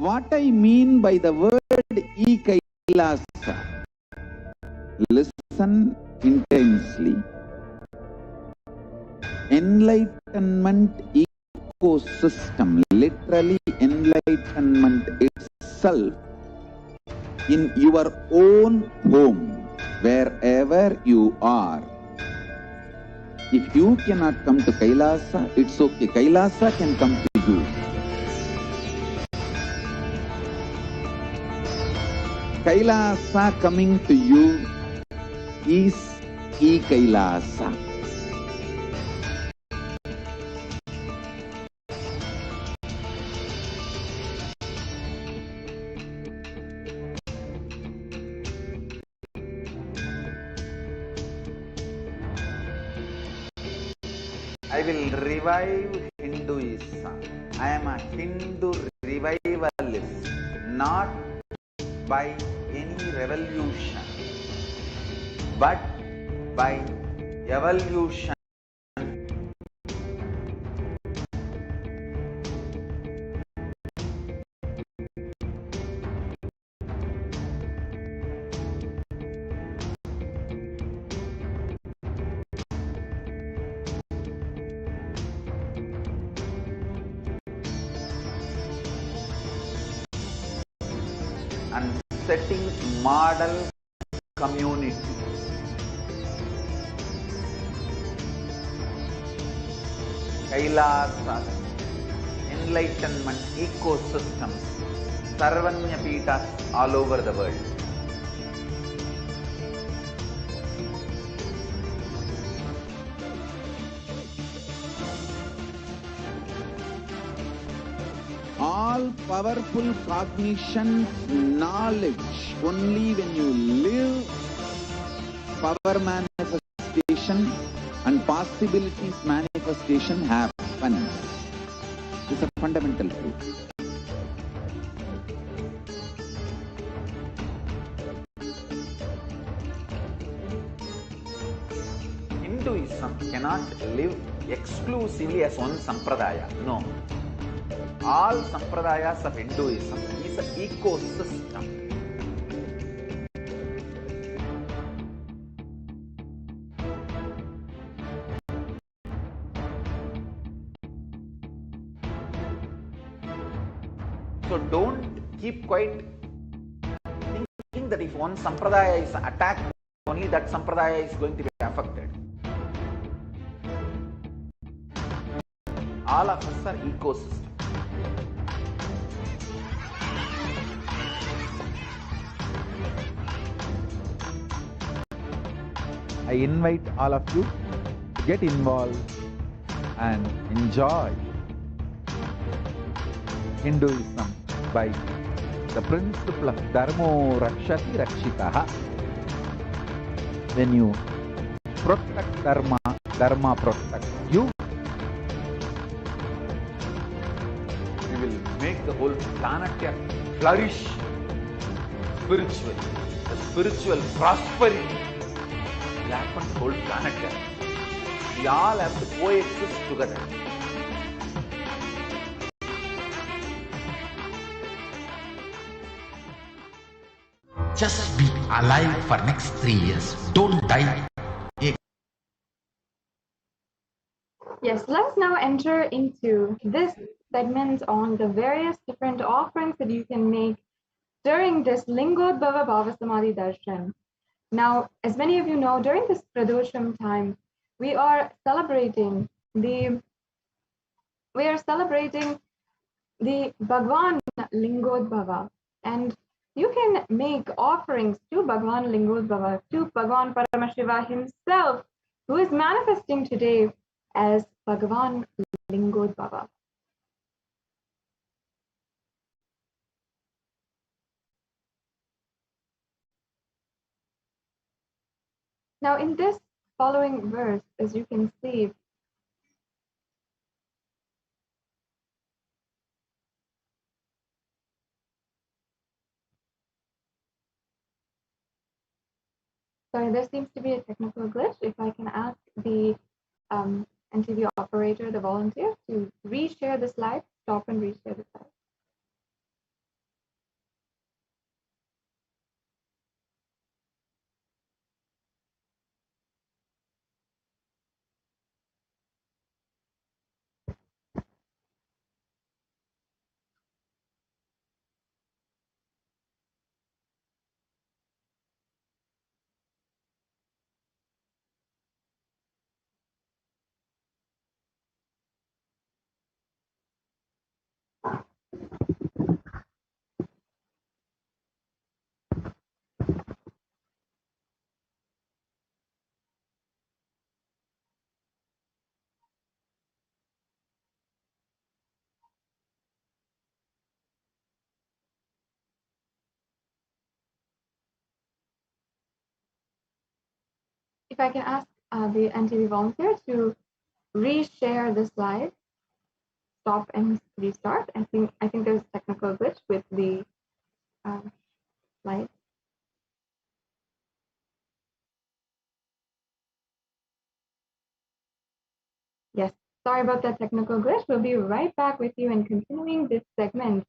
What I mean by the word Kailasa, listen intensely. Enlightenment ecosystem, literally enlightenment itself, in your own home, wherever you are. If you cannot come to Kailasa, it's okay. Kailasa can come to you. Kailasa coming to you is Kailasa. I will revive Hinduism. I am a Hindu revivalist, not by any revolution, but by evolution. And setting model community. Kailasa, enlightenment ecosystems, Sarvanya Pitas all over the world. All powerful cognition, knowledge, only when you live, power manifestation and possibilities manifestation happens. This is a fundamental truth. Hinduism cannot live exclusively as one sampradaya. No. All sampradayas of Hinduism is an ecosystem. So don't keep quiet thinking that if one sampradaya is attacked, only that sampradaya is going to be affected. All of us are ecosystems. I invite all of you to get involved and enjoy Hinduism by the principle of Dharmo Rakshati Rakshitaha. When you protect Dharma, Dharma protects you. We will make the whole planet flourish spiritually. The spiritual prosperity will happen to the whole planet. We all have to coexist together. Just be alive for next 3 years. Don't die. Yes, let's now enter into this segment on the various different offerings that you can make during this Lingotbhava Bhavasamadhi Darshan. Now, as many of you know, during this Pradosham time, we are celebrating the Bhagwan Lingotbhava, and you can make offerings to Bhagwan Lingotbhava, to Bhagwan Paramashiva himself, who is manifesting today as Bhagwan Lingotbhava. Now, in this following verse, as you can see, sorry, there seems to be a technical glitch. If I can ask the NTV operator, the volunteer, to reshare the slide, stop and reshare the slide. if I can ask the NTV volunteer to reshare the slide, stop and restart. I think there's a technical glitch with the slide. Yes, sorry about that technical glitch. We'll be right back with you and continuing this segment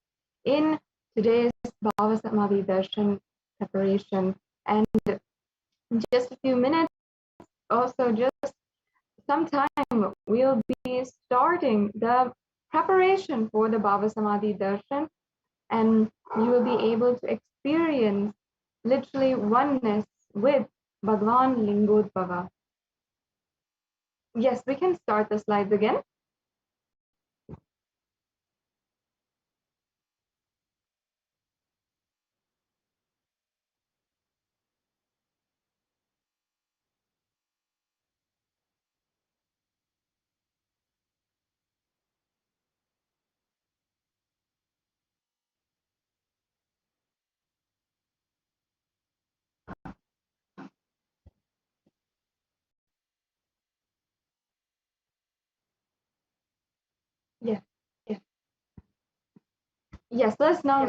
in today's Bhavasamadhi Darshan preparation. And in just a few minutes, also just some time, we'll be starting the preparation for the Bhavasamadhi Darshan, and you will be able to experience literally oneness with Bhagwan Lingotbhava. Yes, we can start the slides again. Yes, yes, yes. Let's now.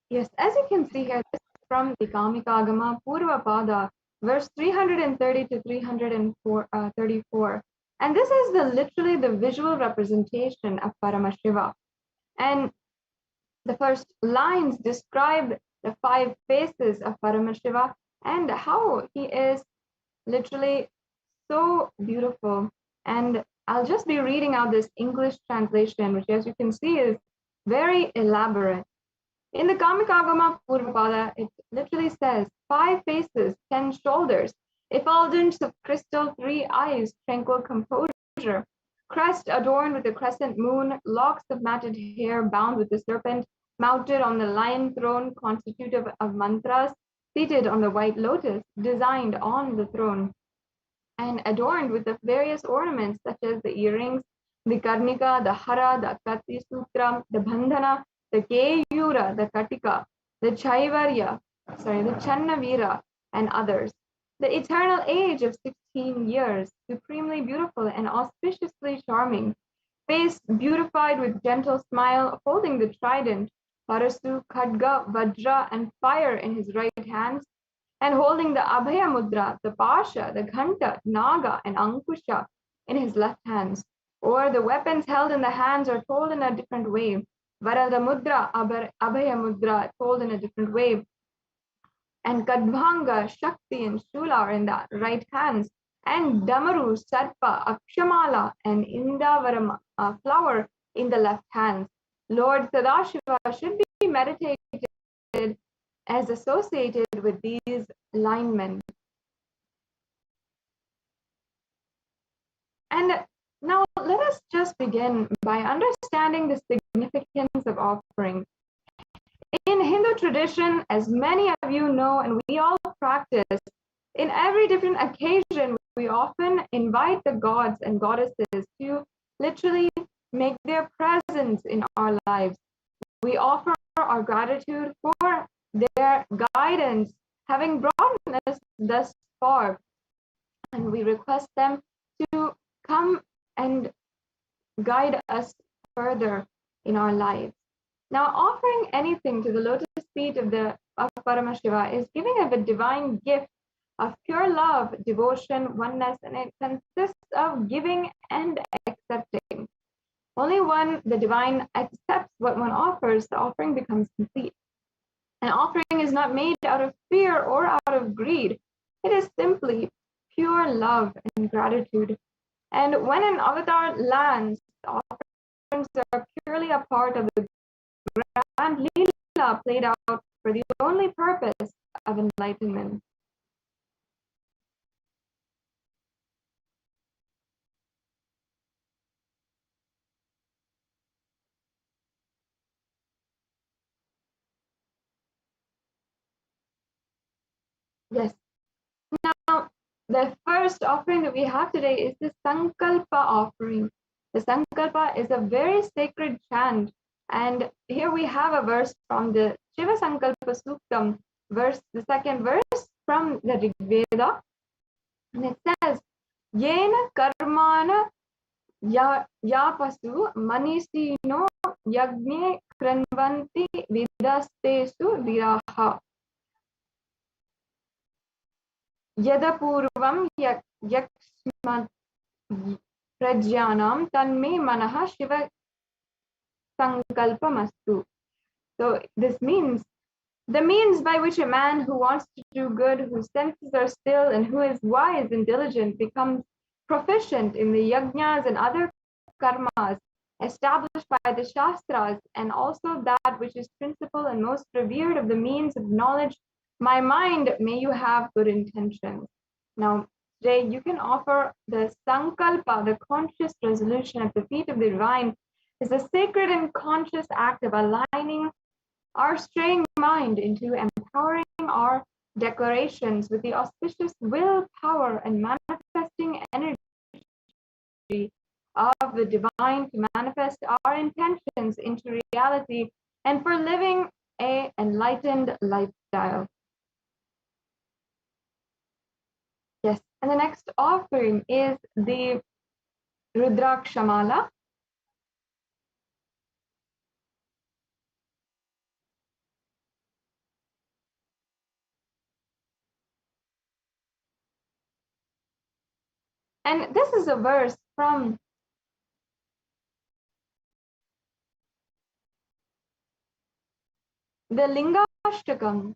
Yes, as you can see here, this is from the Kamikagama Purva Pada, verse 330 to 334. And this is literally the visual representation of Paramashiva. And the first lines describe the 5 faces of Paramashiva and how he is literally so beautiful. And I'll just be reading out this English translation, which, as you can see, is very elaborate. In the Kamikagama Purvapada, it literally says 5 faces, 10 shoulders, effulgence of crystal, 3 eyes, tranquil composure, crest adorned with a crescent moon, locks of matted hair bound with the serpent, mounted on the lion throne constitutive of mantras, seated on the white lotus, designed on the throne, and adorned with the various ornaments such as the earrings, the karnika, the hara, the kati sutra, the bandhana, the keyura, the katika, the chaivarya, the channavira, and others. The eternal age of 16 years, supremely beautiful and auspiciously charming, face beautified with gentle smile, holding the trident, parasu, khadga, vajra, and fire in his right hands, and holding the Abhaya Mudra, the Pasha, the Ghanta, Naga, and Ankusha in his left hands. Or the weapons held in the hands are told in a different way. Varada Mudra, Abhaya Mudra, told in a different way. And Kadbhanga, Shakti, and Shula are in the right hands. And Damaru, Sarpa, Akshamala, and Indavaram flower in the left hands. Lord Sadashiva should be meditated as associated with these linemen. And now let us just begin by understanding the significance of offering. In Hindu tradition, as many of you know and we all practice, in every different occasion, we often invite the gods and goddesses to literally make their presence in our lives. We offer our gratitude for their guidance, having brought us thus far, and we request them to come and guide us further in our lives. Now, offering anything to the lotus feet of Paramashiva is giving of a divine gift of pure love, devotion, oneness, and it consists of giving and accepting. Only when the divine accepts what one offers, the offering becomes complete. An offering is not made out of fear or out of greed. It is simply pure love and gratitude. And when an avatar lands, the offerings are purely a part of the grand Leela played out for the only purpose of enlightenment. Yes. Now, the first offering that we have today is the Sankalpa offering. The Sankalpa is a very sacred chant. And here we have a verse from the Shiva Sankalpa Suktam, the second verse from the Rig Veda. And it says, Yena karmana yapasu manisino yagne kranvanti vidastesu viraha. Yadapurvam yaksmat prajyanam tanme manaha shiva sankalpamastu. So this means the means by which a man who wants to do good, whose senses are still, and who is wise and diligent becomes proficient in the yajnas and other karmas established by the shastras, and also that which is principal and most revered of the means of knowledge. My mind, may you have good intentions. Now, today you can offer the sankalpa, the conscious resolution at the feet of the divine, is a sacred and conscious act of aligning our straying mind into empowering our declarations with the auspicious will, power, and manifesting energy of the divine to manifest our intentions into reality and for living an enlightened lifestyle. Yes, and the next offering is the Rudrakshamala. And this is a verse from the Lingashtakam,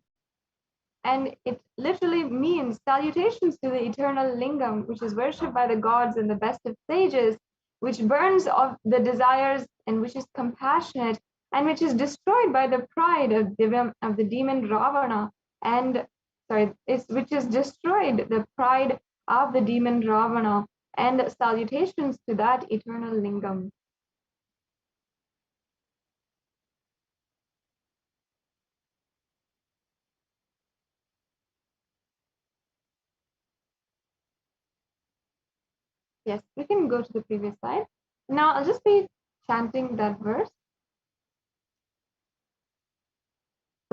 and it literally means salutations to the eternal lingam, which is worshipped by the gods and the best of sages, which burns of the desires and which is compassionate and which is destroyed by the pride of the demon Ravana, and which is destroyed the pride of the demon Ravana, and salutations to that eternal lingam. Yes, we can go to the previous slide. Now I'll just be chanting that verse.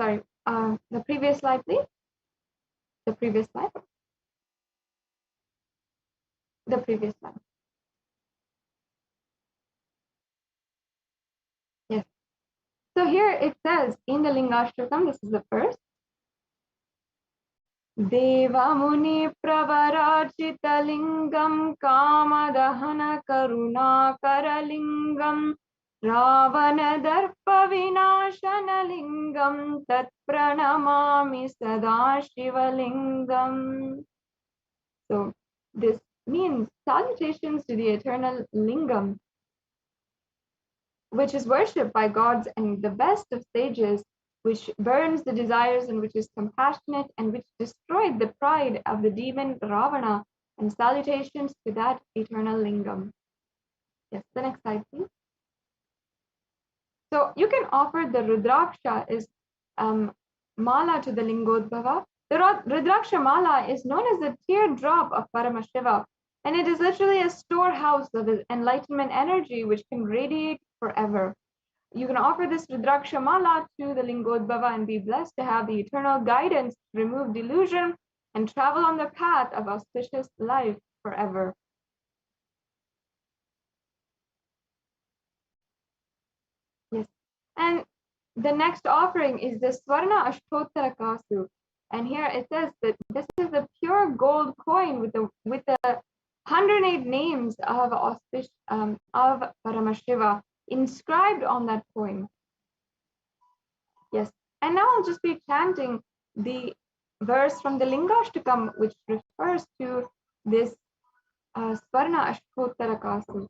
Sorry, the previous slide, please. The previous slide. The previous slide. Yes. So here it says in the Lingashtakam, this is the first. Deva muni pravarachita lingam kamadahana karuna karalingam ravana darpa vinashana lingam tat pranamami sada shivalingam. So this means salutations to the eternal lingam, which is worshipped by gods and the best of sages, which burns the desires and which is compassionate and which destroyed the pride of the demon Ravana, and salutations to that eternal lingam. Yes, the next slide, please. So you can offer the Rudraksha is mala to the Lingotbhava. The Rudraksha mala is known as the teardrop of Paramashiva, and it is literally a storehouse of enlightenment energy which can radiate forever. You can offer this Rudraksha mala to the Lingotbhava and be blessed to have the eternal guidance to remove delusion and travel on the path of auspicious life forever. Yes, and the next offering is the Swarna Ashtottara Kasu, and here it says that this is a pure gold coin with the 108 names of Paramashiva inscribed on that coin. Yes, and now I'll just be chanting the verse from the Lingashtakam, which refers to this Swarna Ashtottara Kasu.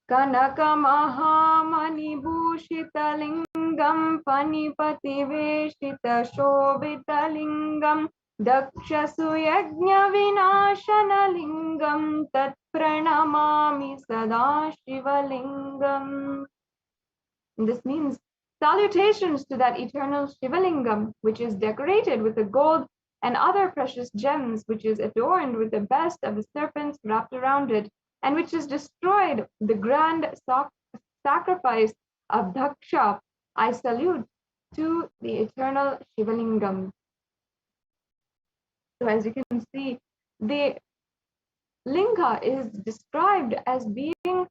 Kanaka Mahamani Bhushita Lingam Panipati Veshita Shobhita Lingam Daksha Suyajna Vinashana Lingam Tat Pranamami Sada Shiva Lingam. This means salutations to that eternal Shiva Lingam, which is decorated with the gold and other precious gems, which is adorned with the best of the serpents wrapped around it, and which has destroyed the grand sacrifice of Daksha, I salute to the eternal Shivalingam. So as you can see, the linga is described as being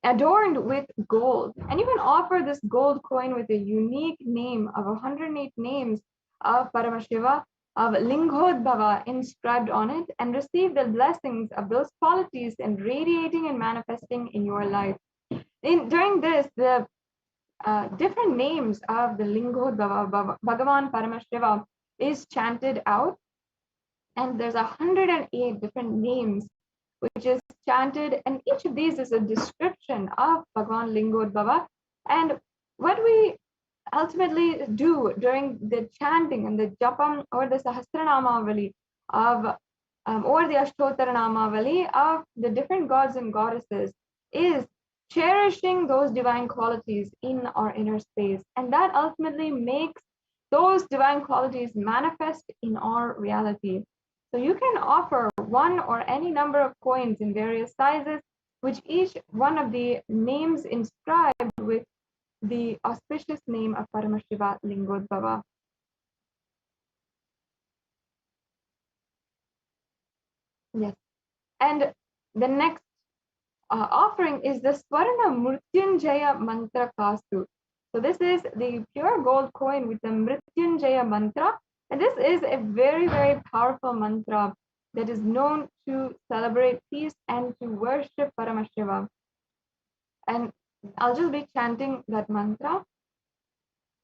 adorned with gold, and you can offer this gold coin with a unique name of 108 names of Paramashiva, of Lingotbhava inscribed on it, and receive the blessings of those qualities and radiating and manifesting in your life. During this, the different names of the Lingotbhava, Bhagavan Paramashiva, is chanted out, and there's 108 different names which is chanted, and each of these is a description of Bhagavan Lingotbhava. And what we ultimately do during the chanting and the japam or the Sahasranamavali of or the Ashtotaranamavali of the different gods and goddesses is cherishing those divine qualities in our inner space, and that ultimately makes those divine qualities manifest in our reality. So you can offer one or any number of coins in various sizes, which each one of the names inscribed with the auspicious name of Paramashiva Lingotbhava. Yes. And the next offering is the Swarna Mrityunjaya Mantra Kastu. So this is the pure gold coin with the Mrityunjaya mantra. And this is a very, very powerful mantra that is known to celebrate peace and to worship Paramashiva. And I'll just be chanting that mantra.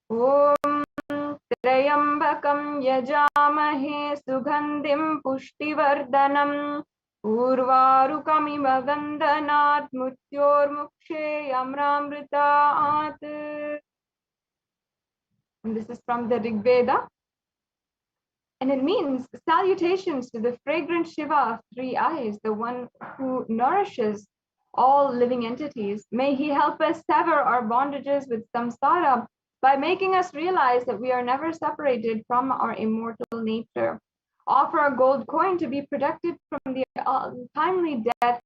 Om Trayambakam Yajamahe Sugandhim Pushtivardhanam Urvarukamiva Gandhanat Mutyor Mukshe Amramritaat. And this is from the Rig Veda. And it means salutations to the fragrant Shiva of three eyes, the one who nourishes all living entities. May he help us sever our bondages with samsara by making us realize that we are never separated from our immortal nature. Offer a gold coin to be protected from the untimely deaths,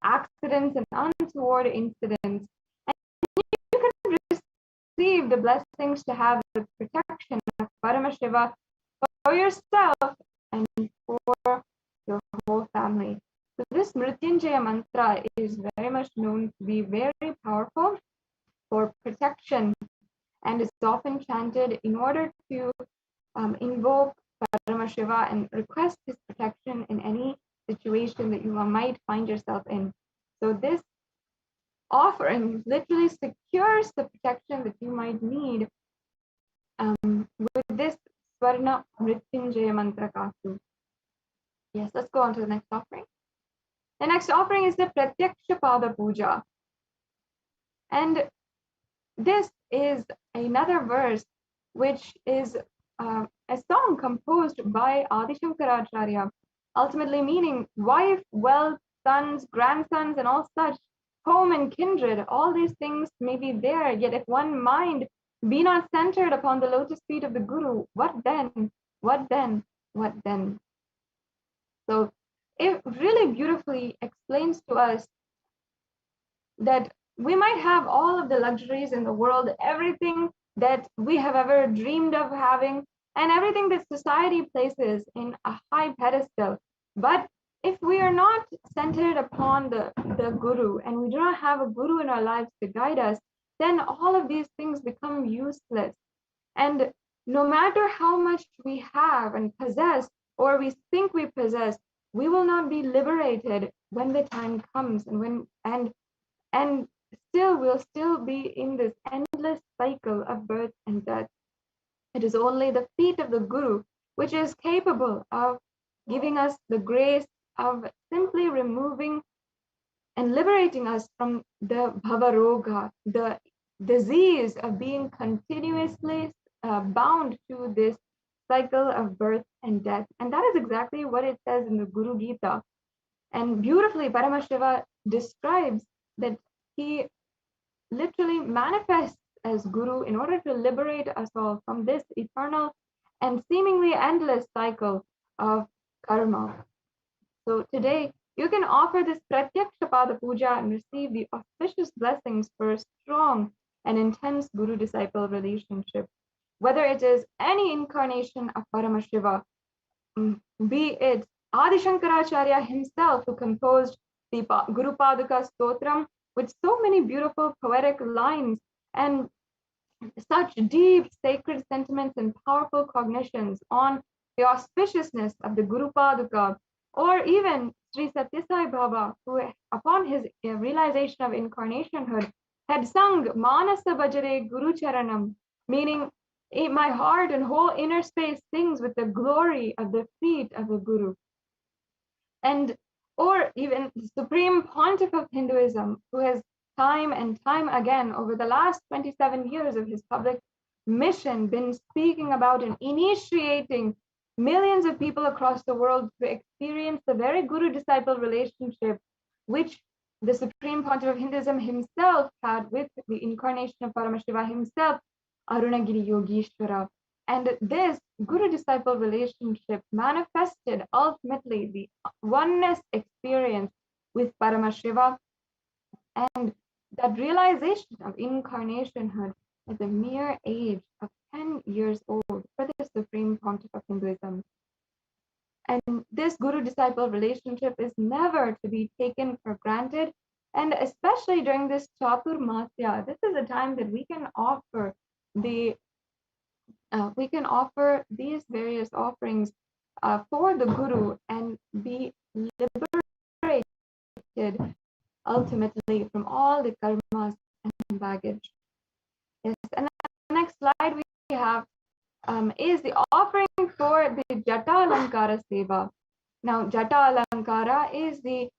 accidents, and untoward incidents. And you can receive the blessings to have the protection of Paramashiva for yourself and for your whole family. So this Mrityunjaya mantra is very much known to be very powerful for protection, and is often chanted in order to invoke Paramashiva and request his protection in any situation that you might find yourself in. So this offering literally secures the protection that you might need with this Swarna Mrityunjaya Mantra Kastu. Yes, let's go on to the next offering. The next offering is the Pratyaksha Pada Puja. And this is another verse which is a song composed by Adi Shankaracharya, ultimately meaning wife, wealth, sons, grandsons, and all such, home and kindred, all these things may be there, yet if one mind be not centered upon the lotus feet of the Guru, what then? What then? What then? So it really beautifully explains to us that we might have all of the luxuries in the world, everything that we have ever dreamed of having, and everything that society places in a high pedestal. But if we are not centered upon the Guru, and we do not have a Guru in our lives to guide us, then all of these things become useless. And no matter how much we have and possess, or we think we possess, we will not be liberated when the time comes, and still we'll still be in this endless cycle of birth and death. It is only the feet of the Guru which is capable of giving us the grace of simply removing and liberating us from the Bhavaroga, the disease of being continuously bound to this cycle of birth and death. And that is exactly what it says in the Guru Gita. And beautifully, Paramashiva describes that he literally manifests as Guru in order to liberate us all from this eternal and seemingly endless cycle of karma. So today, You can offer this Pratyaksha Pada Puja and receive the auspicious blessings for a strong and intense Guru-disciple relationship. Whether it is any incarnation of Paramashiva, be it Adi Shankaracharya himself, who composed the Guru Paduka Stotram with so many beautiful poetic lines and such deep sacred sentiments and powerful cognitions on the auspiciousness of the Guru Paduka, or even Sri Sathya Sai Baba, who upon his realization of incarnationhood had sung Manasa Bhajare Guru Charanam, meaning my heart and whole inner space sings with the glory of the feet of the Guru. And or even the Supreme Pontiff of Hinduism, who has time and time again over the last 27 years of his public mission been speaking about and initiating millions of people across the world to experience the very Guru-disciple relationship which the Supreme Pontiff of Hinduism himself had with the incarnation of Paramashiva himself, Arunagiri Yogeshwara. And this Guru-disciple relationship manifested ultimately the oneness experience with Paramashiva, and that realization of incarnationhood at the mere age of 10 years old for the Supreme Pontiff of Hinduism. And this Guru-disciple relationship is never to be taken for granted, and especially during this Chaturmasya, this is a time that we can offer these various offerings for the Guru and be liberated ultimately from all the karmas and baggage. Yes, and the next slide we have is the offering for the Jata Alankara Seva. Now, Jata Alankara is the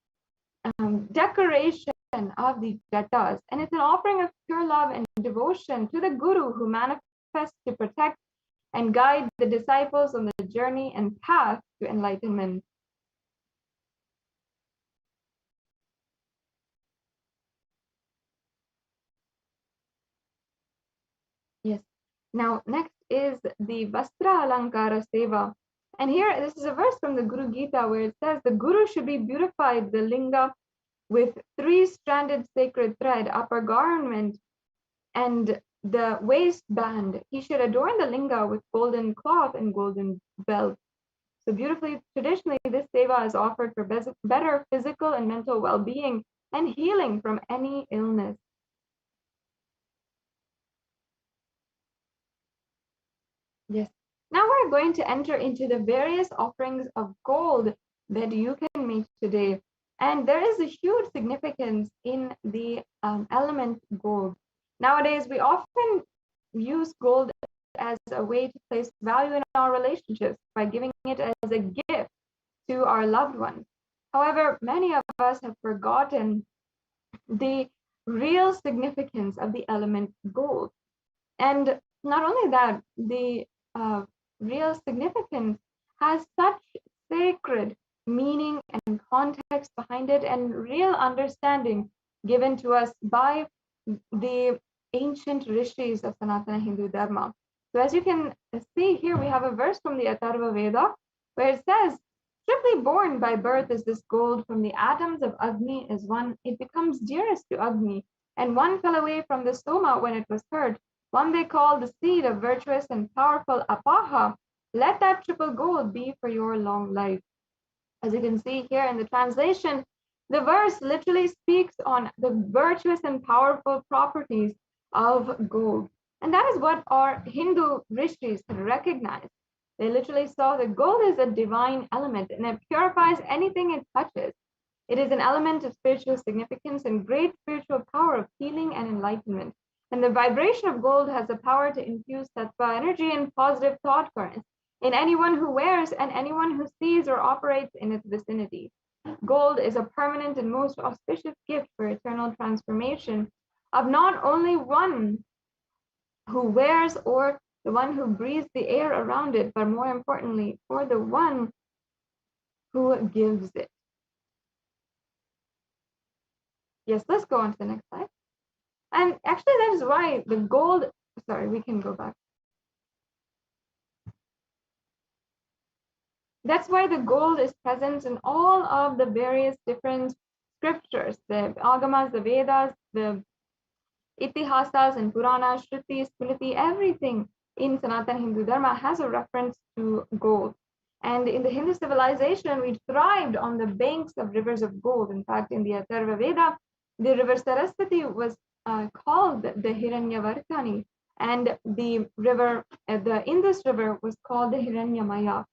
decoration of the Jatas, and it's an offering of pure love and devotion to the Guru, who manifests to protect and guide the disciples on the journey and path to enlightenment. Yes. Now, next is the Vastra Alankara Seva. And here, this is a verse from the Guru Gita where it says, the Guru should be beautified, the linga, with 3-stranded sacred thread, upper garment, and the waistband. He should adorn the linga with golden cloth and golden belt. So beautifully, traditionally, this seva is offered for better physical and mental well-being and healing from any illness. Yes. Now we're going to enter into the various offerings of gold that you can make today. And there is a huge significance in the element gold. Nowadays, we often use gold as a way to place value in our relationships by giving it as a gift to our loved ones. However, many of us have forgotten the real significance of the element gold. And not only that, the real significance has such sacred meaning and context behind it, and real understanding given to us by the ancient rishis of Sanatana Hindu Dharma. So as you can see here, we have a verse from the Atharva Veda where it says, triply born by birth is this gold, from the atoms of Agni is one, it becomes dearest to Agni, and one fell away from the Soma when it was heard. One they call the seed of virtuous and powerful Apaha. Let that triple gold be for your long life. As you can see here in the translation, the verse literally speaks on the virtuous and powerful properties of gold. And that is what our Hindu rishis had recognized. They literally saw that gold is a divine element and it purifies anything it touches. It is an element of spiritual significance and great spiritual power of healing and enlightenment. And the vibration of gold has the power to infuse sattva energy and positive thought currents in anyone who wears and anyone who sees or operates in its vicinity. Gold is a permanent and most auspicious gift for eternal transformation of not only one who wears or the one who breathes the air around it, but more importantly, for the one who gives it. Yes, let's go on to the next slide. And actually, that is why the gold, sorry, we can go back. That's why the gold is present in all of the various different scriptures, the Agamas, the Vedas, the Itihasas and Puranas, Shruti, Smriti, everything in Sanatana Hindu Dharma has a reference to gold. And in the Hindu civilization, we thrived on the banks of rivers of gold. In fact, in the Atharva Veda, the river Saraswati was called the Hiranyavardhani, and the river, the Indus River, was called the Hiranyamaya.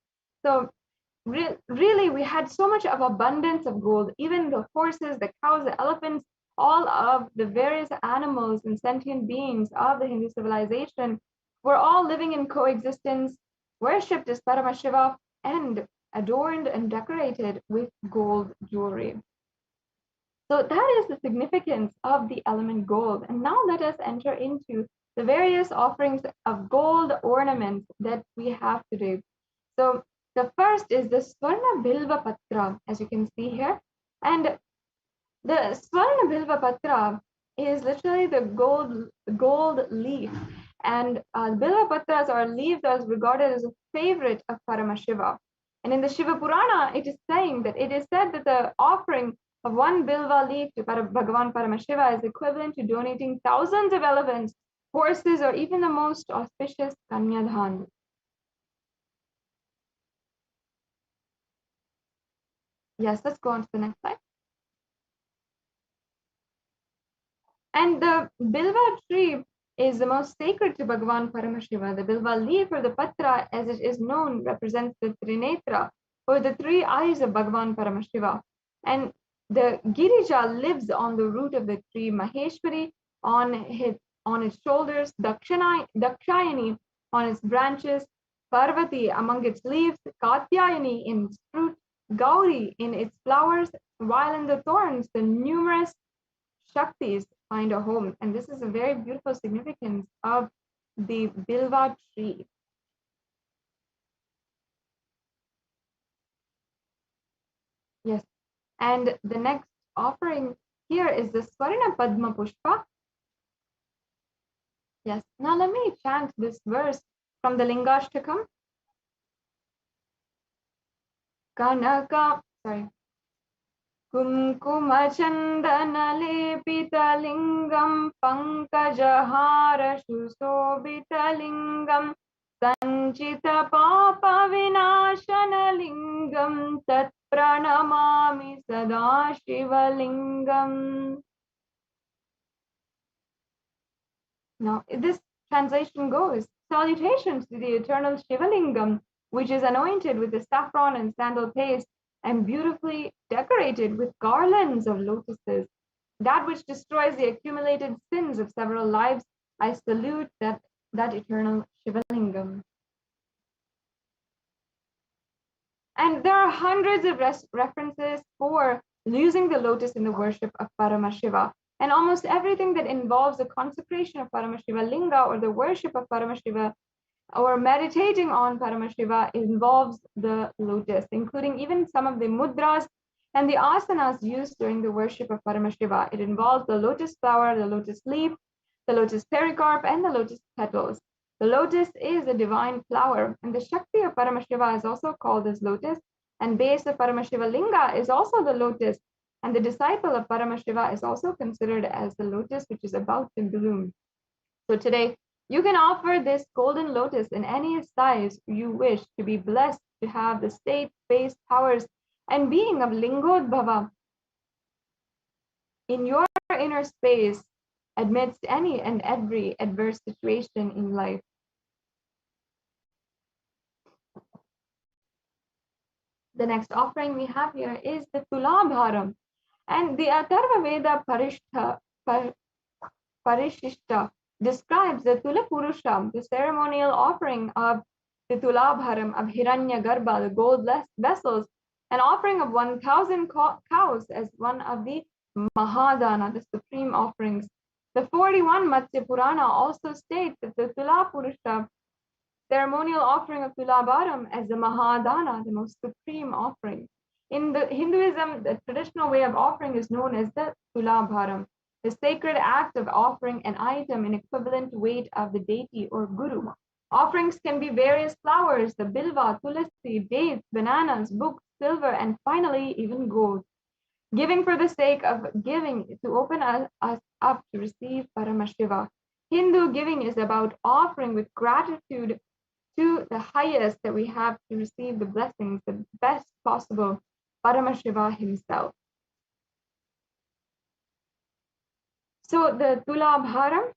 So really, we had so much of abundance of gold. Even the horses, the cows, the elephants, all of the various animals and sentient beings of the Hindu civilization were all living in coexistence, worshipped as Paramashiva, and adorned and decorated with gold jewelry. So that is the significance of the element gold. And now let us enter into the various offerings of gold ornaments that we have today. So the first is the Swarna Bilva Patra, as you can see here. And the Swarna Bilva Patra is literally the gold leaf. And Bilva Patras are leaves that is regarded as a favorite of Paramashiva. And in the Shiva Purana, it is saying that it is said that the offering of one Bilva leaf to Bhagavan Paramashiva is equivalent to donating thousands of elephants, horses, or even the most auspicious Kanyadhan. Yes, let's go on to the next slide. And the Bilva tree is the most sacred to Bhagavan Paramashiva. The Bilva leaf, or the Patra as it is known, represents the Trinetra, or the three eyes of Bhagavan Paramashiva. And the Girija lives on the root of the tree, Maheshwari on its shoulders, Dakshayani on its branches, Parvati among its leaves, Katyayani in its fruit, Gauri in its flowers, while in the thorns the numerous Shaktis find a home. And this is a very beautiful significance of the Bilva tree. Yes. And the next offering here is the Swarna Padma Pushpa. Yes. Now let me chant this verse from the Lingashtakam. Kumkuma Chandana Lepita Lingam Pankajahara Shusobita Lingam Sanchita Papa Vinashana Lingam Tat Pranamami Sada Shiva Lingam. Now, this translation goes: salutations to the eternal Shiva Lingam, which is anointed with the saffron and sandal paste and beautifully decorated with garlands of lotuses. That which destroys the accumulated sins of several lives, I salute that eternal Shiva Lingam. And there are hundreds of references for using the lotus in the worship of Paramashiva. And almost everything that involves the consecration of Paramashiva Linga or the worship of Paramashiva or meditating on Paramashiva involves the lotus, including even some of the mudras and the asanas used during the worship of Paramashiva. It involves the lotus flower, the lotus leaf, the lotus pericarp, and the lotus petals. The lotus is a divine flower, and the Shakti of Paramashiva is also called as lotus, and base of Paramashiva Linga is also the lotus, and the disciple of Paramashiva is also considered as the lotus which is about to bloom. So today, you can offer this golden lotus in any size you wish to be blessed to have the state, space, powers, and being of Lingotbhava in your inner space amidst any and every adverse situation in life. The next offering we have here is the Tulabharam, and the Atharva Veda Parishishta describes the Tula Purusha, the ceremonial offering of the Tulabharam of Hiranya Garbha, the gold vessels, an offering of 1,000 cows as one of the Mahadana, the supreme offerings. The 41 Matsya Purana also states that the Tula Purusha ceremonial offering of Tulabharam as the Mahadana, the most supreme offering. In the Hinduism, the traditional way of offering is known as the Tulabharam, the sacred act of offering an item in equivalent weight of the deity or guru Offerings can be various flowers, the bilva, tulasi, dates, bananas, books, silver, and finally even gold. Giving for the sake of giving to open us up to receive Paramashiva. Hindu giving is about offering with gratitude to the highest that we have to receive the blessings, the best possible, Paramashiva himself. So the Tulabharam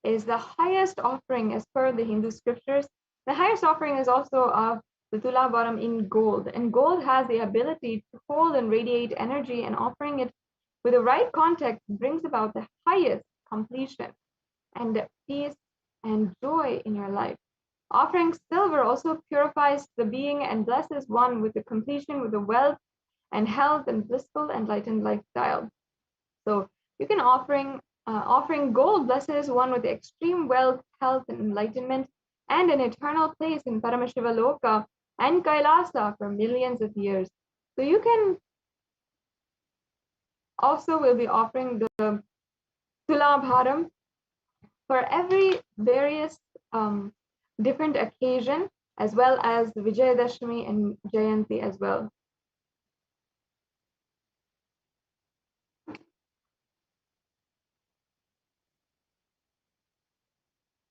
is the highest offering as per the Hindu scriptures. The highest offering is also of the Tulabharam in gold. And gold has the ability to hold and radiate energy, and offering it with the right context brings about the highest completion and peace and joy in your life. Offering silver also purifies the being and blesses one with the completion, with the wealth and health and blissful enlightened lifestyle. So you can offering gold blesses one with extreme wealth, health, and enlightenment, and an eternal place in Paramashiva Loka and Kailasa for millions of years. So you can also will be offering the Tulabharam for every various different occasion, as well as Vijayadashmi and Jayanti as well.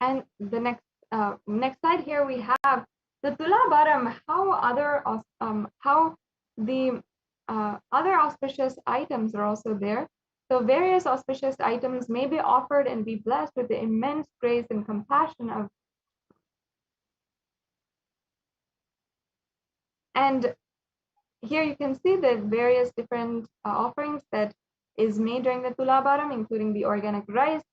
And the next slide here we have the Tulabharam, how the other auspicious items are also there. So various auspicious items may be offered and be blessed with the immense grace and compassion of. And here you can see the various different offerings that is made during the Tulabharam, including the organic rice,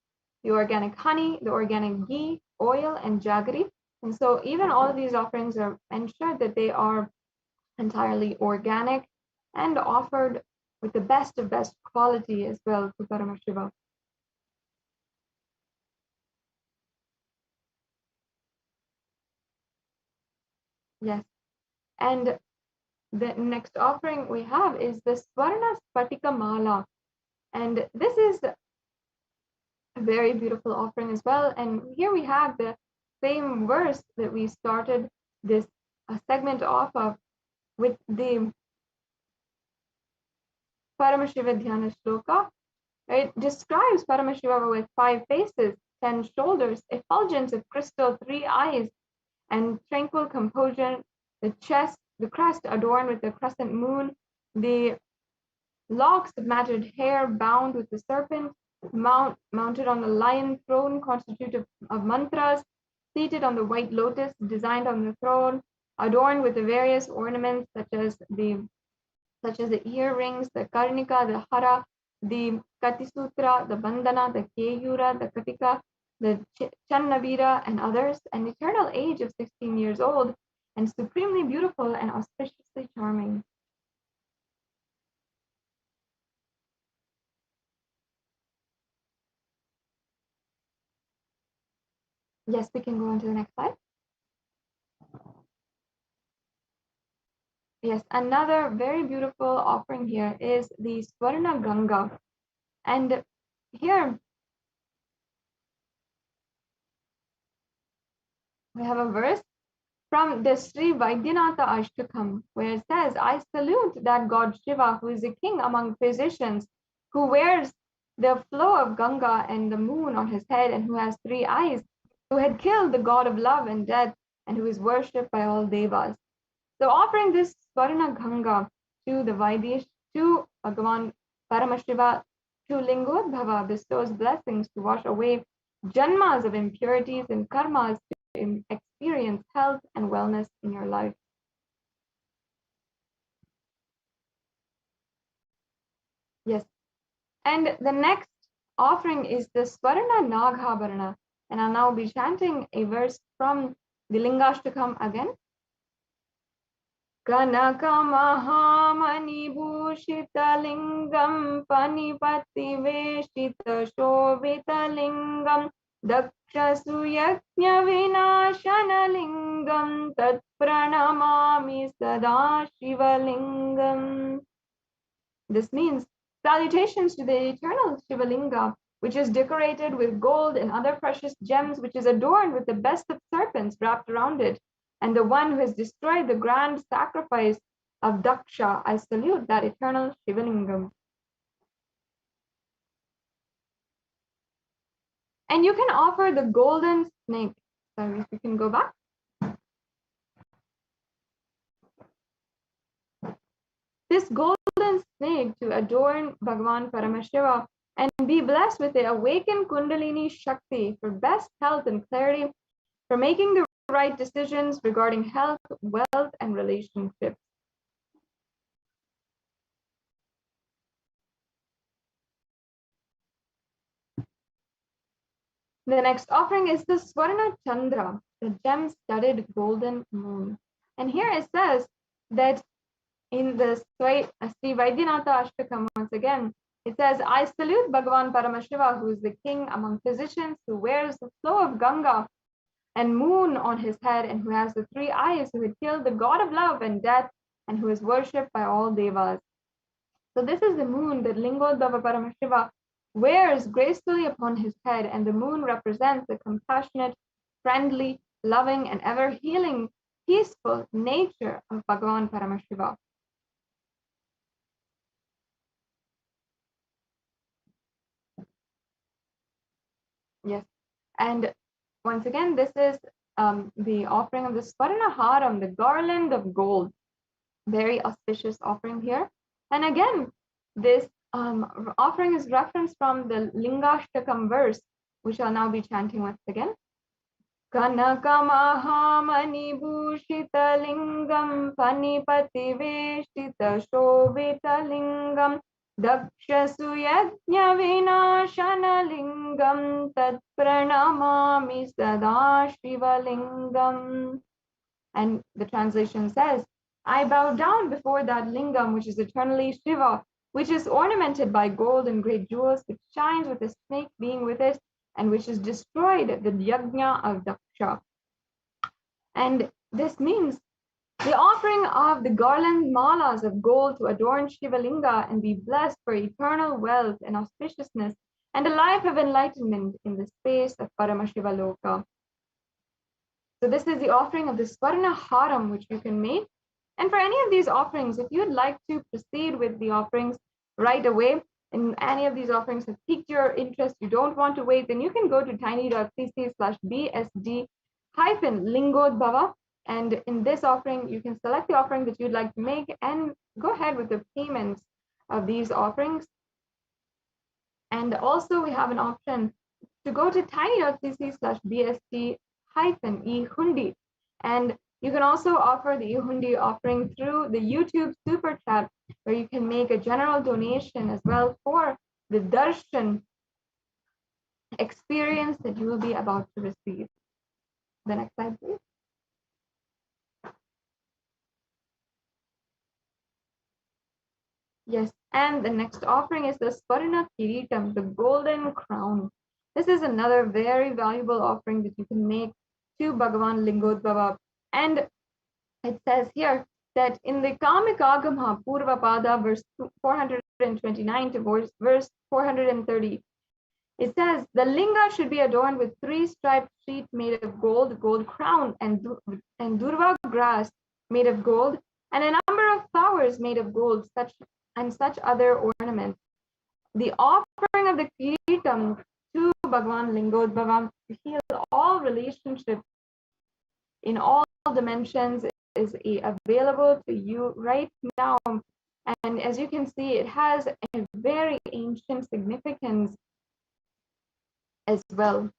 the organic honey, the organic ghee, oil, and jaggery. And so even all of these offerings are ensured that they are entirely organic and offered with the best of best quality as well to Paramashiva. Yes. And the next offering we have is the Swarna Spatika Mala. And this is a very beautiful offering as well. And here we have the same verse that we started this segment off of with the Paramashiva Dhyana Shloka. It describes Paramashiva with 5 faces, 10 shoulders, effulgence of crystal, 3 eyes, and tranquil composure, the chest, the crest adorned with the crescent moon, the locks of matted hair bound with the serpent, mounted on the lion throne constituted of mantras, seated on the white lotus designed on the throne, adorned with the various ornaments such as the earrings, the karnika, the hara, the katisutra, the bandana, the keyura, the katika, the channavira, and others, an eternal age of 16 years old, and supremely beautiful and auspiciously charming. Yes, we can go on to the next slide. Yes, another very beautiful offering here is the Swarna Ganga. And here we have a verse from the Sri Vaidyanatha Ashtakam, where it says, I salute that God Shiva, who is a king among physicians, who wears the flow of Ganga and the moon on his head, and who has 3 eyes, who had killed the god of love and death, and who is worshipped by all devas. So offering this Swarna Ganga to the Vaidish, to Bhagavan Paramashiva, to Lingotbhava bestows blessings to wash away janmas of impurities and karmas to experience health and wellness in your life. Yes. And the next offering is the Swarna Naghabharana. And I'll now be chanting a verse from the Lingashtakam again. Kanaka Mahamani Bhushita Lingam Panipati Veshita Shobhita Lingam Daksha Suyajna Vinashana Lingam Tat Pranamami Sada Shiva Lingam. This means salutations to the eternal Shiva Linga, which is decorated with gold and other precious gems, which is adorned with the best of serpents wrapped around it, and the one who has destroyed the grand sacrifice of Daksha, I salute that eternal Shivalingam. And you can offer the golden snake. Sorry, if you can go back. This golden snake to adorn Bhagavan Paramashiva and be blessed with the awakened Kundalini Shakti for best health and clarity, for making the right decisions regarding health, wealth, and relationships. The next offering is the Swarna Chandra, the gem-studded golden moon. And here it says that in the Sri Vaidyanatha Ashtakam, once again, it says, I salute Bhagavan Paramashiva, who is the king among physicians, who wears the flow of Ganga and moon on his head, and who has the three eyes, who had killed the god of love and death, and who is worshipped by all devas. So this is the moon that Lingotbhava Paramashiva wears gracefully upon his head, and the moon represents the compassionate, friendly, loving, and ever-healing, peaceful nature of Bhagavan Paramashiva. Yes, and once again, this is the offering of the Swarna Haram, the garland of gold. Very auspicious offering here. And again, this offering is referenced from the Lingashtakam verse, which I'll now be chanting once again. Kanakamahamani bhushita lingam panipati veshita shobita lingam dakshasu yajna vinashana lingam tat pranamami sada shiva lingam. And the translation says, I bow down before that lingam, which is eternally Shiva, which is ornamented by gold and great jewels, which shines with a snake being with it, and which is destroyed the yajna of Daksha. And this means the offering of the garland malas of gold to adorn Shiva Linga and be blessed for eternal wealth and auspiciousness and a life of enlightenment in the space of Paramashiva Loka. So this is the offering of the Swarna Haram, which you can make. And for any of these offerings, if you'd like to proceed with the offerings right away, and any of these offerings have piqued your interest, you don't want to wait, then you can go to tiny.cc/bsd-Lingotbhava. And in this offering, you can select the offering that you'd like to make and go ahead with the payments of these offerings. And also we have an option to go to tiny.cc/bsd-ehundi. And you can also offer the ehundi offering through the YouTube super chat, where you can make a general donation as well for the Darshan experience that you will be about to receive. The next slide, please. Yes, and the next offering is the Swarna Kiritam, the golden crown. This is another very valuable offering that you can make to Bhagavan Lingotbhava. And it says here that in the Kamikagama Purva Pada, verse 429 to verse 430, it says the linga should be adorned with 3 striped sheet made of gold, gold crown, and durva grass made of gold, and a number of flowers made of gold, such other ornaments. The offering of the Kiritam to Bhagavan Lingotbhava to heal all relationships in all dimensions is available to you right now. And as you can see, it has a very ancient significance as well.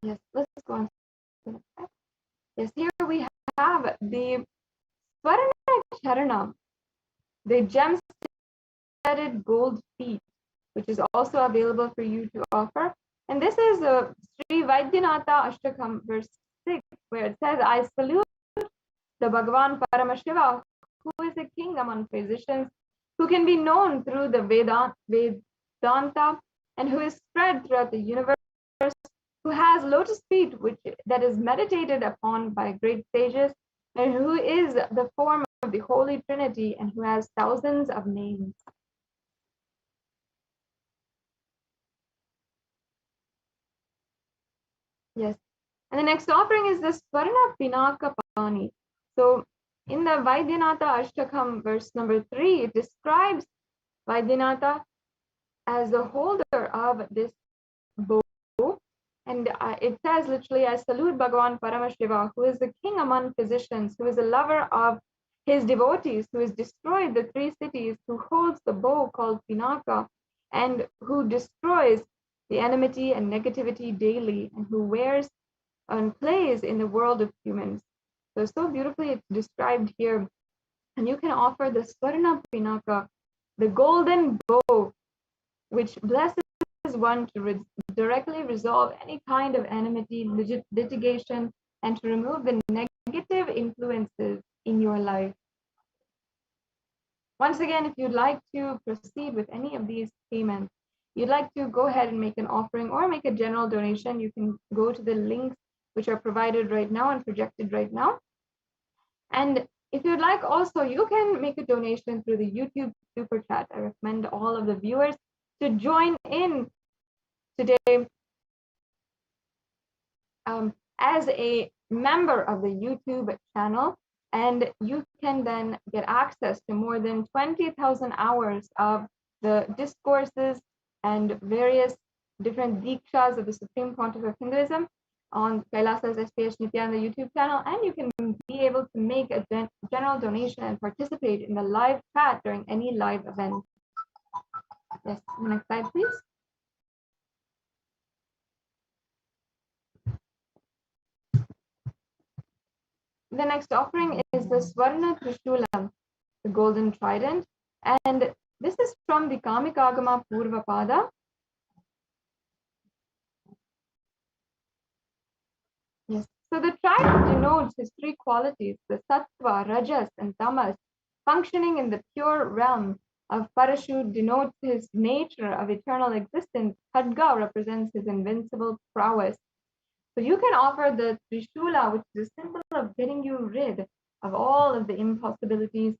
Yes, let's go on. Yes, here we have the Swarna Charana, the gem-studded gold feet, which is also available for you to offer. And this is Sri Vaidyanatha Ashtakam, verse 6, where it says, I salute the Bhagavan Paramashiva, who is a king among physicians, who can be known through the Vedanta, and who is spread throughout the universe, who has lotus feet that is meditated upon by great sages, and who is the form of the Holy Trinity, and who has thousands of names. And the next offering is the Swarna Pinaka Pani. So in the Vaidyanatha Ashtakam, verse number 3, it describes Vaidyanatha as the holder of this bow. And it says literally, I salute Bhagavan Paramashiva, who is the king among physicians, who is a lover of his devotees, who has destroyed the 3 cities, who holds the bow called Pinaka, and who destroys the enmity and negativity daily, and who wears and plays in the world of humans. So beautifully it's described here. And you can offer the Swarna Pinaka, the golden bow, which blesses one to directly resolve any kind of enmity, litigation, and to remove the negative influences in your life. Once again, if you'd like to proceed with any of these payments, you'd like to go ahead and make an offering or make a general donation, you can go to the links which are provided right now and projected right now. And if you'd like also, you can make a donation through the YouTube Super Chat. I recommend all of the viewers to join in today as a member of the YouTube channel, and you can then get access to more than 20,000 hours of the discourses and various different dikshas of the Supreme Pontiff of Hinduism on Kailasa's SPH Nithyananda YouTube channel, and you can be able to make a general donation and participate in the live chat during any live event. Yes, next slide, please. The next offering is the Swarna Trishulam, the golden trident, and this is from the Kamikagama Purvapada. Yes, so the trident denotes his 3 qualities, the Sattva, Rajas, and Tamas, functioning in the pure realm of Parashut denotes his nature of eternal existence. Khadga represents his invincible prowess. So you can offer the Trishula, which is a symbol of getting you rid of all of the impossibilities,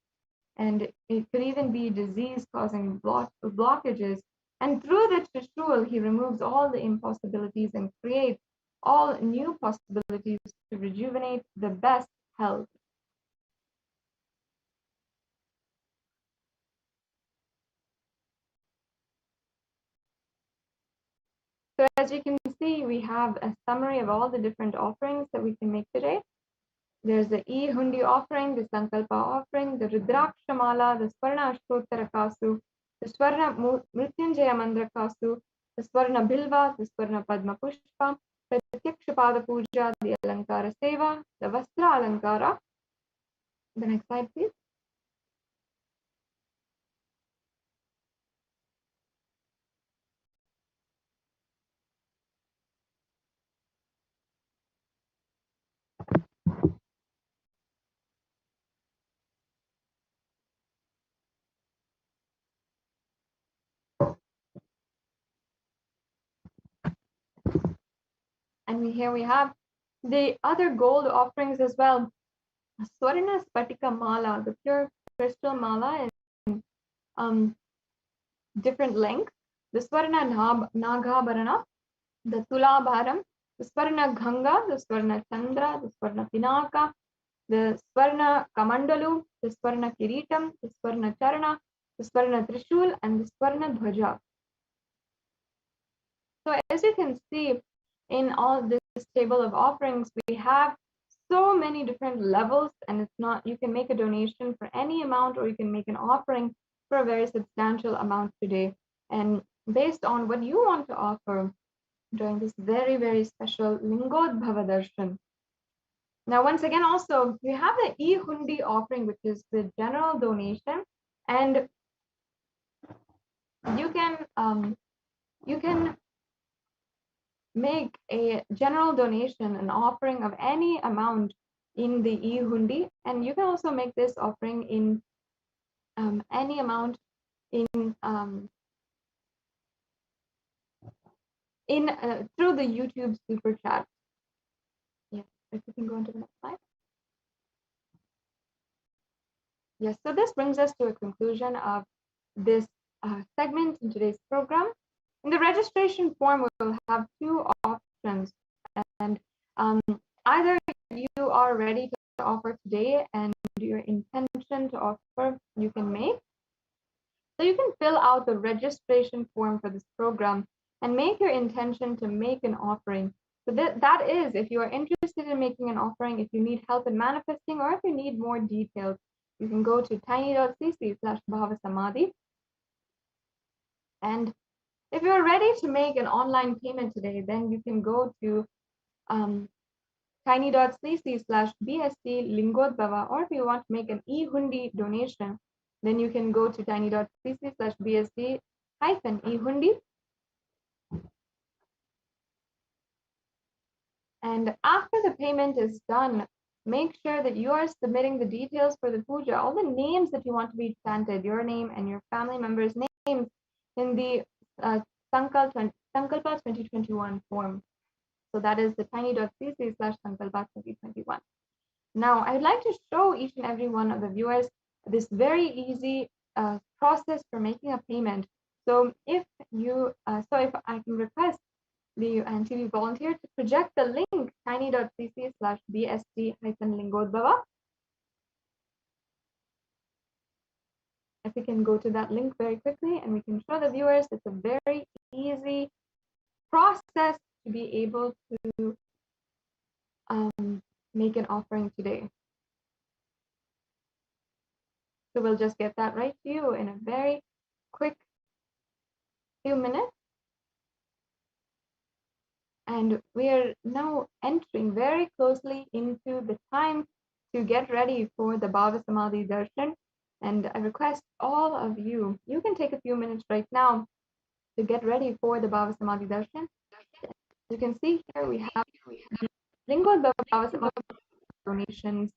and it could even be disease causing blockages. And through the Trishul, he removes all the impossibilities and creates all new possibilities to rejuvenate the best health. So as you can see, we have a summary of all the different offerings that we can make today. There's the E-Hundi offering, the Sankalpa offering, the Rudraksha Mala, the Swarna Ashtottara Kasu, the Swarna Mrityunjaya Mandra Kasu, the Swarna Bilva, the Swarna Padma Pushpa, Pratyakshapada Puja, the Alankara Seva, the Vastra Alankara. The next slide, please. And here we have the other gold offerings as well. Swarna Spatika Mala, the pure crystal mala in different lengths. The Swarna Nagabharana, the Tulabharam, the Swarna Ganga, the Swarna Chandra, the Swarna Pinaka, the Swarna Kamandalu, the Swarna Kiritam, the Swarna Charana, the Swarna Trishul, and the Swarna Dhwaja. So as you can see in all this table of offerings, we have so many different levels, and it's not, you can make a donation for any amount, or you can make an offering for a very substantial amount today. And based on what you want to offer during this very, very special Lingotbhava Darshan. Now, once again, also, we have the E-Hundi offering, which is the general donation, and you can make a general donation, an offering of any amount in the E-Hundi, and you can also make this offering in any amount in through the YouTube super chat. Yes, if you can go on to the next slide. Yes, so this brings us to a conclusion of this segment in today's program. In the registration form, we'll have 2 options, and Either you are ready to offer today and your intention to offer you can make. So you can fill out the registration form for this program and make your intention to make an offering. So that is, if you are interested in making an offering, if you need help in manifesting, or if you need more details, you can go to tiny.cc/Bhavasamadhi. And if you're ready to make an online payment today, then you can go to tiny.cc/BST Lingotbhava, or if you want to make an e-hundi donation, then you can go to tiny.cc/BST-e-hundi. And after the payment is done, make sure that you are submitting the details for the puja, all the names that you want to be chanted, your name and your family members' names, in the Sankalpa 2021 form. So that is the tiny.cc/Sankalpa 2021. Now, I'd like to show each and every one of the viewers this very easy process for making a payment. So if you, if I can request the TV volunteer to project the link tiny.cc/bst-lingodbhava. If we can go to that link very quickly and we can show the viewers it's a very easy process to be able to make an offering today. So we'll just get that right to you in a very quick few minutes. And we are now entering very closely into the time to get ready for the Bhavasamadhi Darshan. And I request all of you, you can take a few minutes right now to get ready for the Bhavasamadhi Darshan. You can see here we have Lingotbhava Bhavasamadhi donations,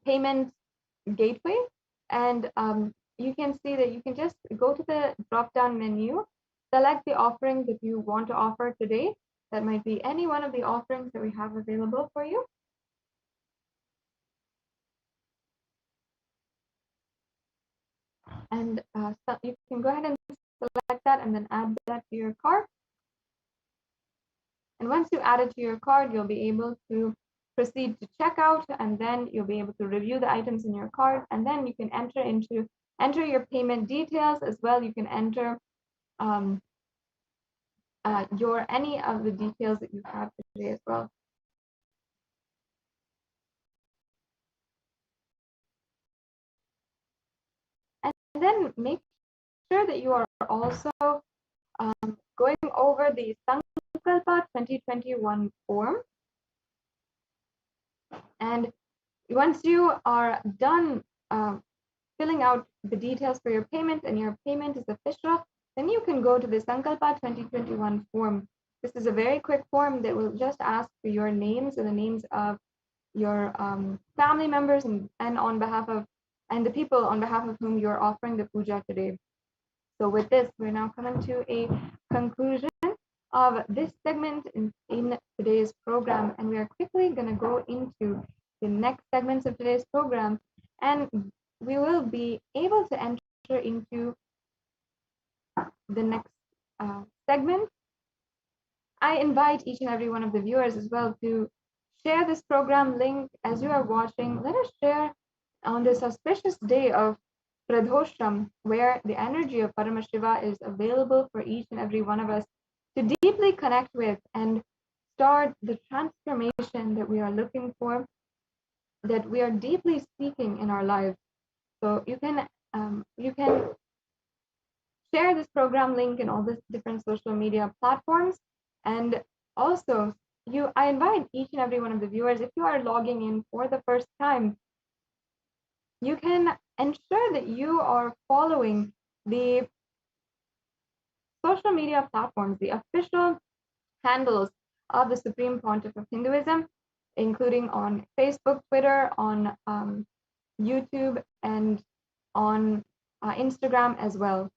payment gateway, and you can see that you can just go to the drop-down menu, select the offering that you want to offer today. That might be any one of the offerings that we have available for you. And so you can go ahead and select that and then add that to your cart. And once you add it to your cart, you'll be able to proceed to checkout, and then you'll be able to review the items in your cart, and then you can enter your payment details as well. You can enter any of the details that you have today as well. And then make sure that you are also going over the Sankalpa 2021 form. And once you are done filling out the details for your payment and your payment is official, then you can go to the Sankalpa 2021 form. This is a very quick form that will just ask for your names and the names of your family members and on behalf of the people on behalf of whom you're offering the puja today. So with this, we're now coming to a conclusion of this segment in today's program, and we are quickly going to go into the next segments of today's program, and we will be able to enter into the next segment. I invite each and every one of the viewers as well to share this program link as you are watching. Let us share on this auspicious day of Pradhosham, where the energy of Paramashiva is available for each and every one of us to deeply connect with and start the transformation that we are looking for, that we are deeply seeking in our lives. So you can share this program link in all the different social media platforms. And also, I invite each and every one of the viewers, if you are logging in for the first time, you can ensure that you are following the social media platforms, the official handles of the Supreme Pontiff of Hinduism, including on Facebook, Twitter, on YouTube, and on Instagram as well.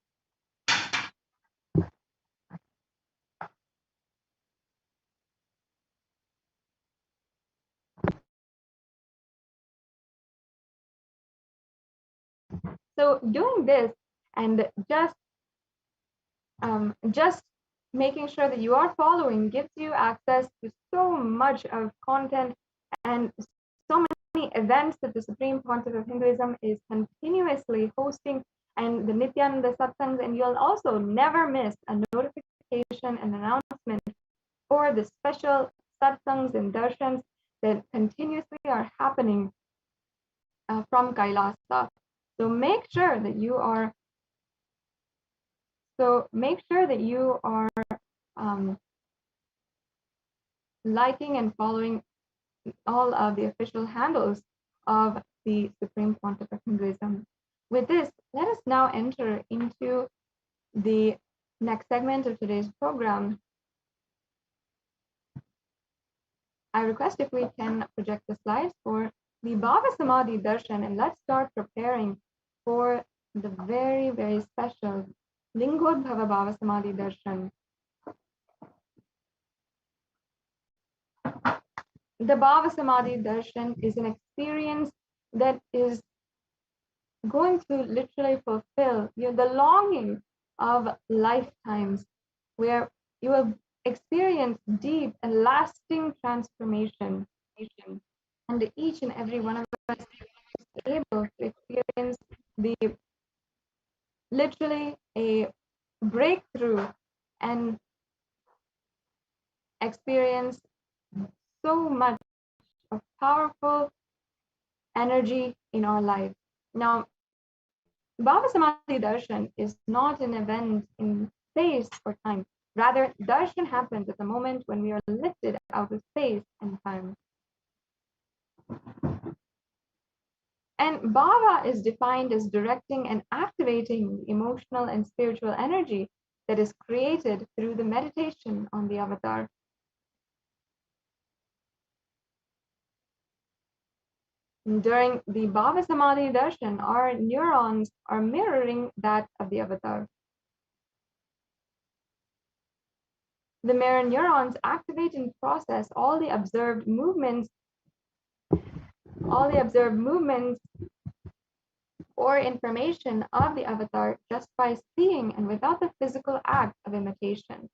So doing this and just making sure that you are following gives you access to so much of content and so many events that the Supreme Pontiff of Hinduism is continuously hosting, and the Nithyananda Satsangs, and you'll also never miss a notification and announcement for the special Satsangs and Darshans that continuously are happening from Kailasa. So make sure that you are liking and following all of the official handles of the Supreme Pontiff of Hinduism. With this, let us now enter into the next segment of today's program. I request if we can project the slides for the Bhavasamadhi Darshan, and let's start preparing for the very, very special Lingotbhava Bhavasamadhi Darshan. The Bhavasamadhi Darshan is an experience that is going to literally fulfill the longing of lifetimes, where you will experience deep and lasting transformation. And each and every one of us is able to experience literally a breakthrough and experience so much of powerful energy in our life. Now, Bhavasamadhi Darshan is not an event in space or time. Rather, Darshan happens at the moment when we are lifted out of space and time. And Bhava is defined as directing and activating the emotional and spiritual energy that is created through the meditation on the avatar. During the Bhavasamadhi Darshan, our neurons are mirroring that of the avatar. The mirror neurons activate and process all the observed movements or information of the avatar just by seeing and without the physical act of imitation.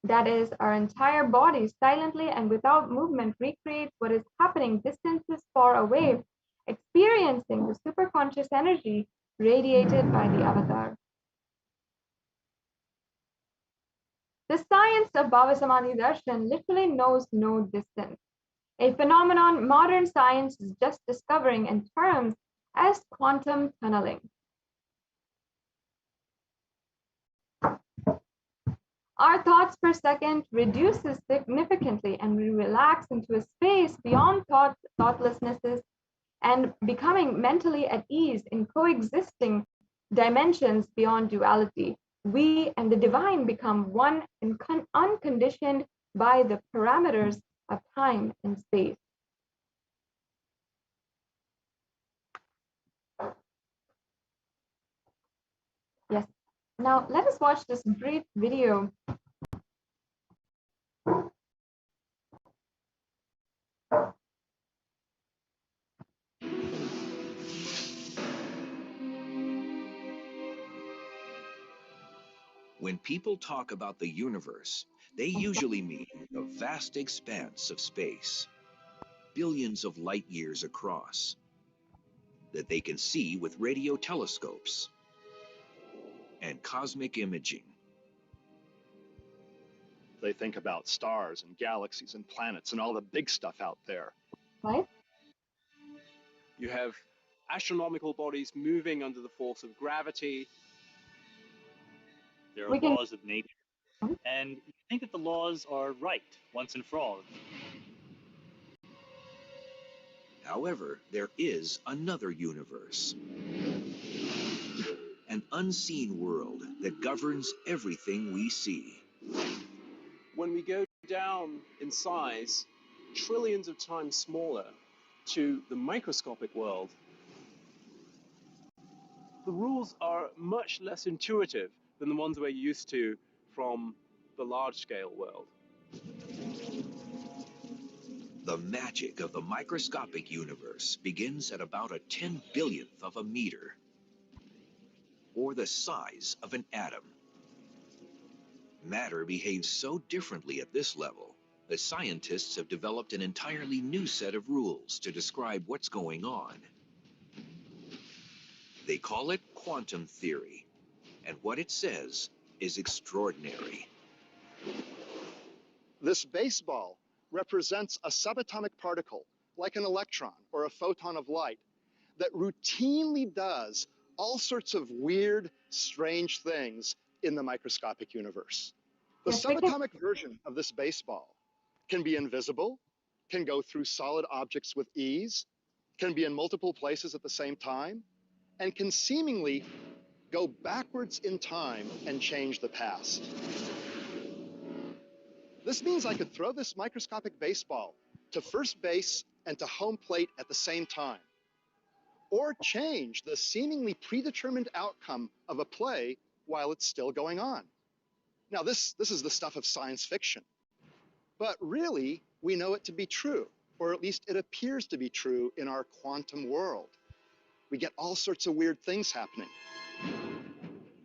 That is, our entire body silently and without movement recreates what is happening distances far away, experiencing the superconscious energy radiated by the avatar. The science of Bhavasamadhi Darshan literally knows no distance, a phenomenon modern science is just discovering in terms as quantum tunneling. Our thoughts per second reduces significantly, and we relax into a space beyond thoughtlessnesses and becoming mentally at ease in coexisting dimensions beyond duality. We and the divine become one and unconditioned by the parameters of time and space. Yes. Now let us watch this brief video. When people talk about the universe, they usually mean a vast expanse of space, billions of light years across, that they can see with radio telescopes and cosmic imaging. They think about stars and galaxies and planets and all the big stuff out there. Right? You have astronomical bodies moving under the force of gravity. There are laws of nature, and you think that the laws are right once and for all. However, there is another universe, an unseen world that governs everything we see. When we go down in size, trillions of times smaller, to the microscopic world, the rules are much less intuitive than the ones we're used to from the large-scale world. The magic of the microscopic universe begins at about a 10 billionth of a meter. or the size of an atom. Matter behaves so differently at this level that scientists have developed an entirely new set of rules to describe what's going on. They call it quantum theory, and what it says is extraordinary. This baseball represents a subatomic particle, like an electron or a photon of light, that routinely does all sorts of weird, strange things in the microscopic universe. The subatomic version of this baseball can be invisible, can go through solid objects with ease, can be in multiple places at the same time, and can seemingly go backwards in time and change the past. This means I could throw this microscopic baseball to first base and to home plate at the same time, or change the seemingly predetermined outcome of a play while it's still going on. Now, this is the stuff of science fiction, but really, we know it to be true, or at least it appears to be true in our quantum world. We get all sorts of weird things happening.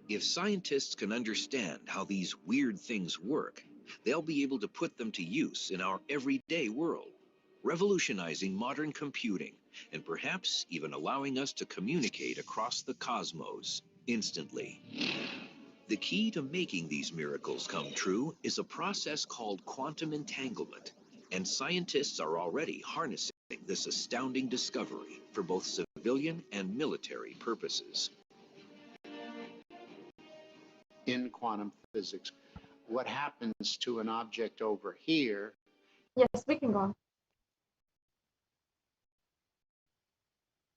If scientists can understand how these weird things work, they'll be able to put them to use in our everyday world, revolutionizing modern computing, and perhaps even allowing us to communicate across the cosmos instantly. The key to making these miracles come true is a process called quantum entanglement, and scientists are already harnessing this astounding discovery for both civilian and military purposes. In quantum physics, what happens to an object over here? Yes, we can go on.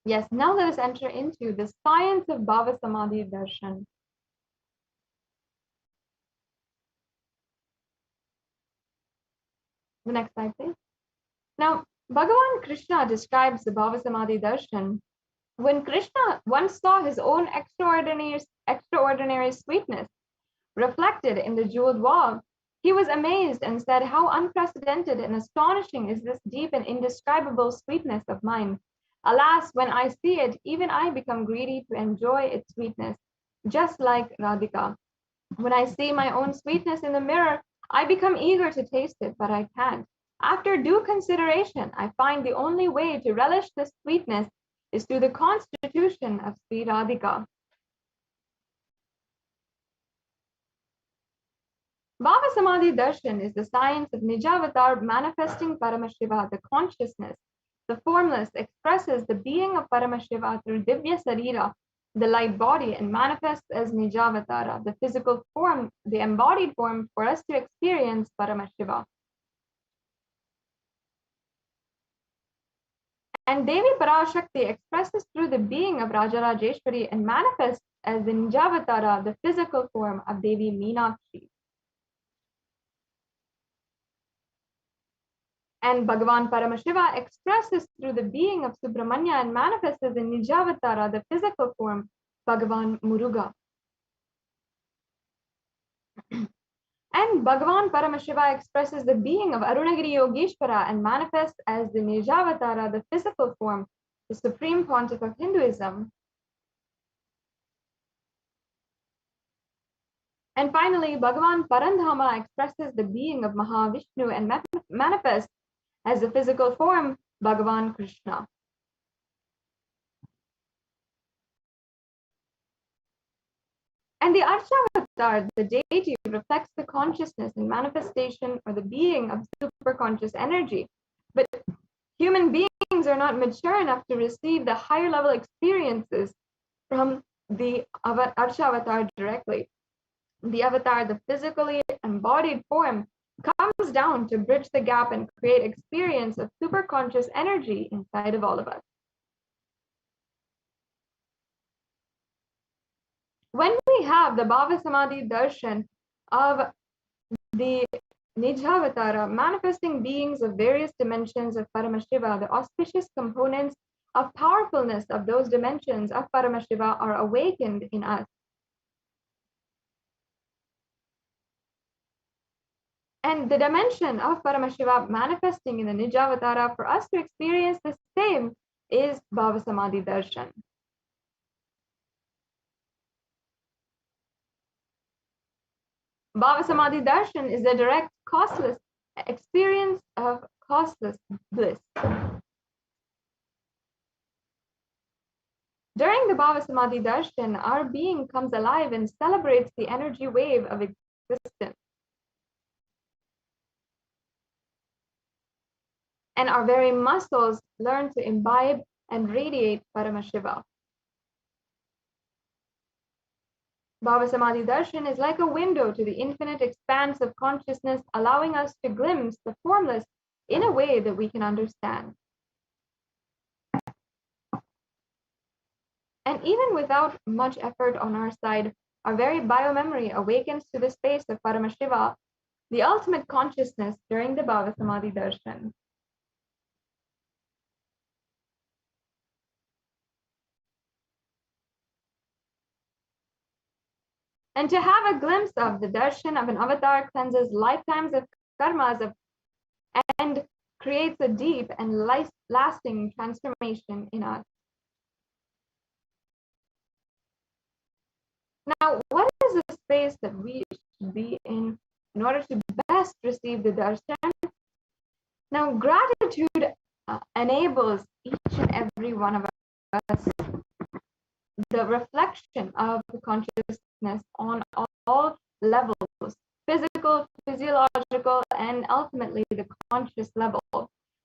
Yes, now let us enter into the science of Bhavasamadhi Darshan. The next slide, please. Now, Bhagavan Krishna describes the Bhavasamadhi Darshan. When Krishna once saw his own extraordinary sweetness reflected in the jeweled wall, he was amazed and said, "How unprecedented and astonishing is this deep and indescribable sweetness of mine. Alas, when I see it, even I become greedy to enjoy its sweetness, just like Radhika. When I see my own sweetness in the mirror, I become eager to taste it, but I can't. After due consideration, I find the only way to relish this sweetness is through the constitution of Sri Radhika." Bhavasamadhi Darshan is the science of Nijavatar manifesting Paramashiva, the consciousness. The formless expresses the being of Paramashiva through Divya Sarira, the light body, and manifests as Nijavatara, the physical form, the embodied form for us to experience Paramashiva. And Devi Parashakti expresses through the being of Rajarajeshwari and manifests as the Nijavatara, the physical form of Devi Meenakshi. And Bhagavan Paramashiva expresses through the being of Subramanya and manifests as the Nijavatara, the physical form, Bhagavan Muruga. And Bhagavan Paramashiva expresses the being of Arunagiri Yogeshwara and manifests as the Nijavatara, the physical form, the supreme pontiff of Hinduism. And finally, Bhagavan Parandhama expresses the being of Mahavishnu and manifests as the physical form, Bhagavan Krishna. And the Arshavatar, the deity, reflects the consciousness and manifestation or the being of superconscious energy. But human beings are not mature enough to receive the higher level experiences from the Arshavatar directly. The avatar, the physically embodied form, comes down to bridge the gap and create experience of superconscious energy inside of all of us. When we have the Bhavasamadhi Darshan of the Nijavatara manifesting beings of various dimensions of Paramashiva, the auspicious components of powerfulness of those dimensions of Paramashiva are awakened in us. And the dimension of Paramashiva manifesting in the Nijavatara for us to experience the same is Bhavasamadhi Darshan. Bhavasamadhi Darshan is the direct, costless experience of costless bliss. During the Bhavasamadhi Darshan, our being comes alive and celebrates the energy wave of existence. And our very muscles learn to imbibe and radiate Paramashiva. Bhavasamadhi Darshan is like a window to the infinite expanse of consciousness, allowing us to glimpse the formless in a way that we can understand. And even without much effort on our side, our very biomemory awakens to the space of Paramashiva, the ultimate consciousness during the Bhavasamadhi Darshan. And to have a glimpse of the darshan of an avatar cleanses lifetimes of karmas and creates a deep and lasting transformation in us. Now, what is the space that we should be in order to best receive the darshan? Now, gratitude enables each and every one of us the reflection of the consciousness on all levels, physical, physiological, and ultimately the conscious level.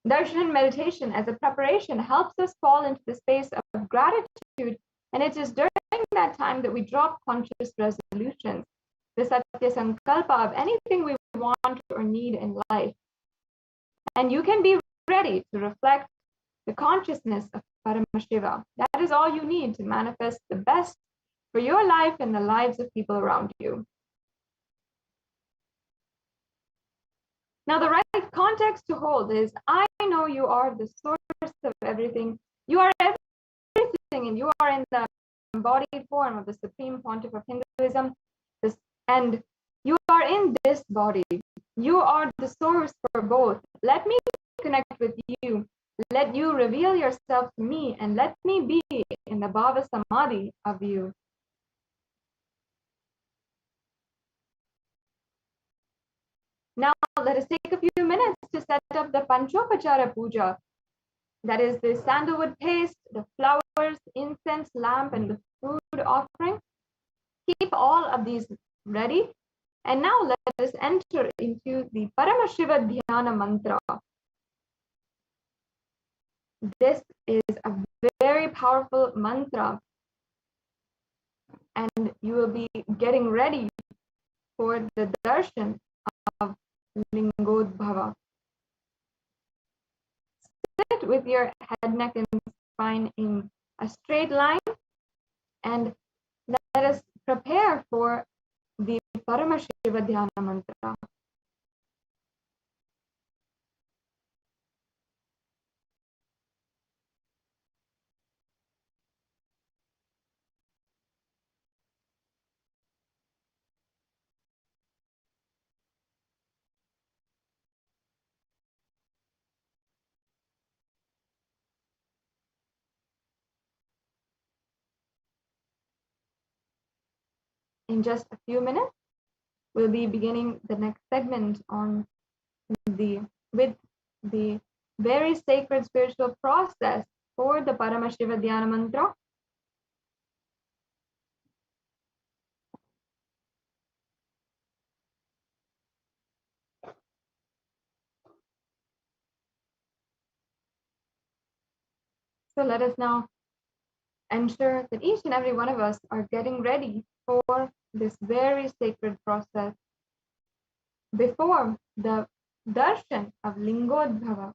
Darshan meditation as a preparation helps us fall into the space of gratitude, and it is during that time that we drop conscious resolutions, the Satya Sankalpa of anything we want or need in life. And you can be ready to reflect the consciousness of Paramashiva. That is all you need to manifest the best for your life and the lives of people around you. Now, the right context to hold is, I know you are the source of everything. You are everything, and you are in the embodied form of the Supreme Pontiff of Hinduism. And you are in this body. You are the source for both. Let me connect with you. Let you reveal yourself to me, and let me be in the Bhavasamadhi of you. Now, let us take a few minutes to set up the Panchopachara Puja. That is the sandalwood paste, the flowers, incense, lamp, and the food offering. Keep all of these ready. And now let us enter into the Paramashiva Dhyana Mantra. This is a very powerful mantra, and you will be getting ready for the darshan of Lingotbhava. Sit with your head, neck, and spine in a straight line, and let us prepare for the Paramashiva Dhyana Mantra. In just a few minutes, we'll be beginning the next segment on with the very sacred spiritual process for the Paramashiva Dhyana Mantra. So let us now ensure that each and every one of us are getting ready for this very sacred process before the darshan of Lingotbhava.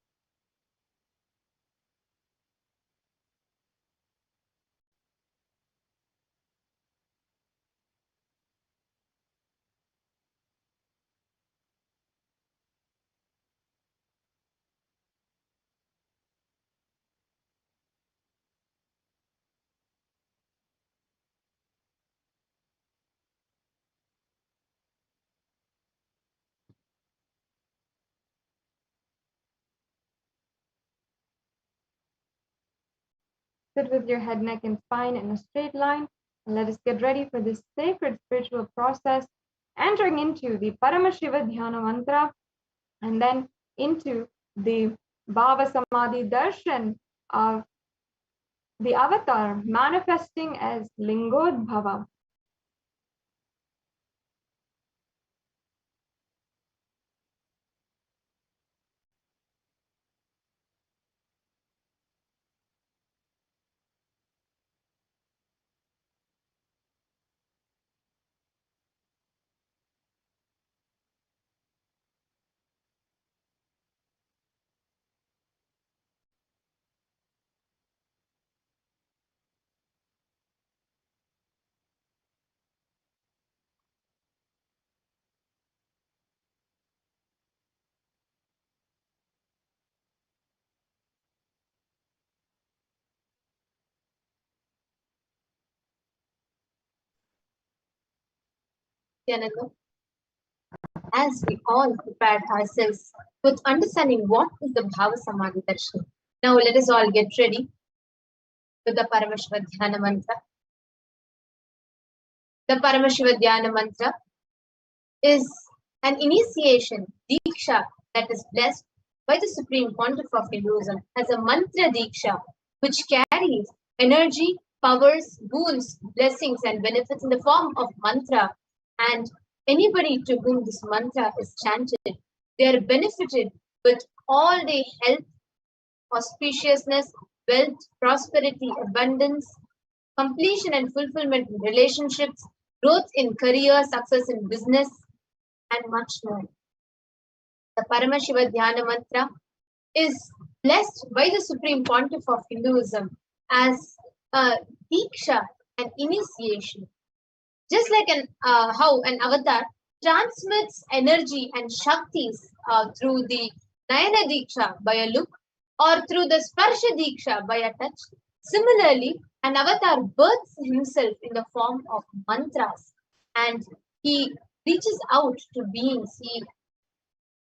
Sit with your head, neck, and spine in a straight line, and let us get ready for this sacred spiritual process entering into the Paramashiva Dhyana Mantra, and then into the Bhavasamadhi Darshan of the avatar manifesting as Lingotbhava. Nithyananda, as we all prepare ourselves with understanding what is the Bhavasamadhi Darshan. Now let us all get ready with the Paramashiva Dhyana Mantra. The Paramashiva Dhyana Mantra is an initiation, Diksha, that is blessed by the Supreme Pontiff of Hinduism as a Mantra Diksha, which carries energy, powers, boons, blessings, and benefits in the form of mantra. And anybody to whom this mantra is chanted, they are benefited with all the health, auspiciousness, wealth, prosperity, abundance, completion and fulfillment in relationships, growth in career, success in business, and much more. The Paramashiva Dhyana Mantra is blessed by the Supreme Pontiff of Hinduism as a Diksha, an initiation. Just like how an avatar transmits energy and Shaktis through the Nayana Diksha by a look, or through the Sparsha Diksha by a touch. Similarly, an avatar births himself in the form of mantras, and he reaches out to beings. He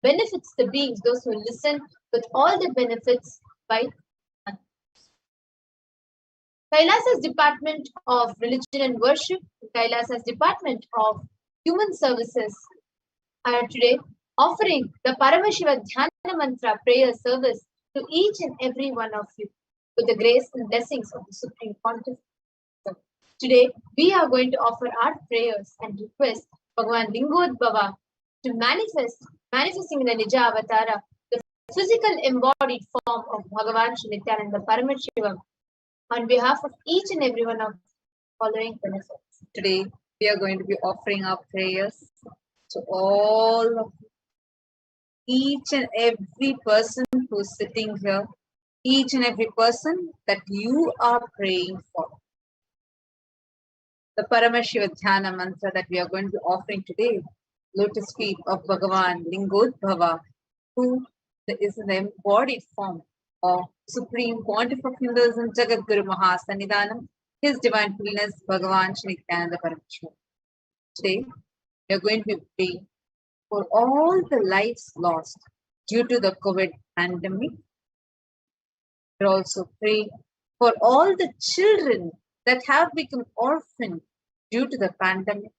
benefits the beings, those who listen, with all the benefits by Kailasa's Department of Religion and Worship, Kailasa's Department of Human Services are today offering the Paramashiva Dhyana Mantra prayer service to each and every one of you with the grace and blessings of the Supreme Pontiff. Today, we are going to offer our prayers and request Bhagavan Lingotbhava to manifesting in the Nija Avatara, the physical embodied form of Bhagavan Shri Nithyananda Paramashiva, on behalf of each and every one of following benefits. Today, we are going to be offering our prayers to all of each and every person who is sitting here, each and every person that you are praying for. The Paramashiva Dhyana Mantra that we are going to be offering today, Lotus Feet of Bhagavan Lingotbhava, who is in the embodied form of Supreme Pontiff of Hinduism, Jagadguru Mahasannidhanam, His Divine Holiness Bhagavan Shri Nithyananda Paramashiva. Today, we are going to be praying for all the lives lost due to the COVID pandemic. We are also praying for all the children that have become orphaned due to the pandemic.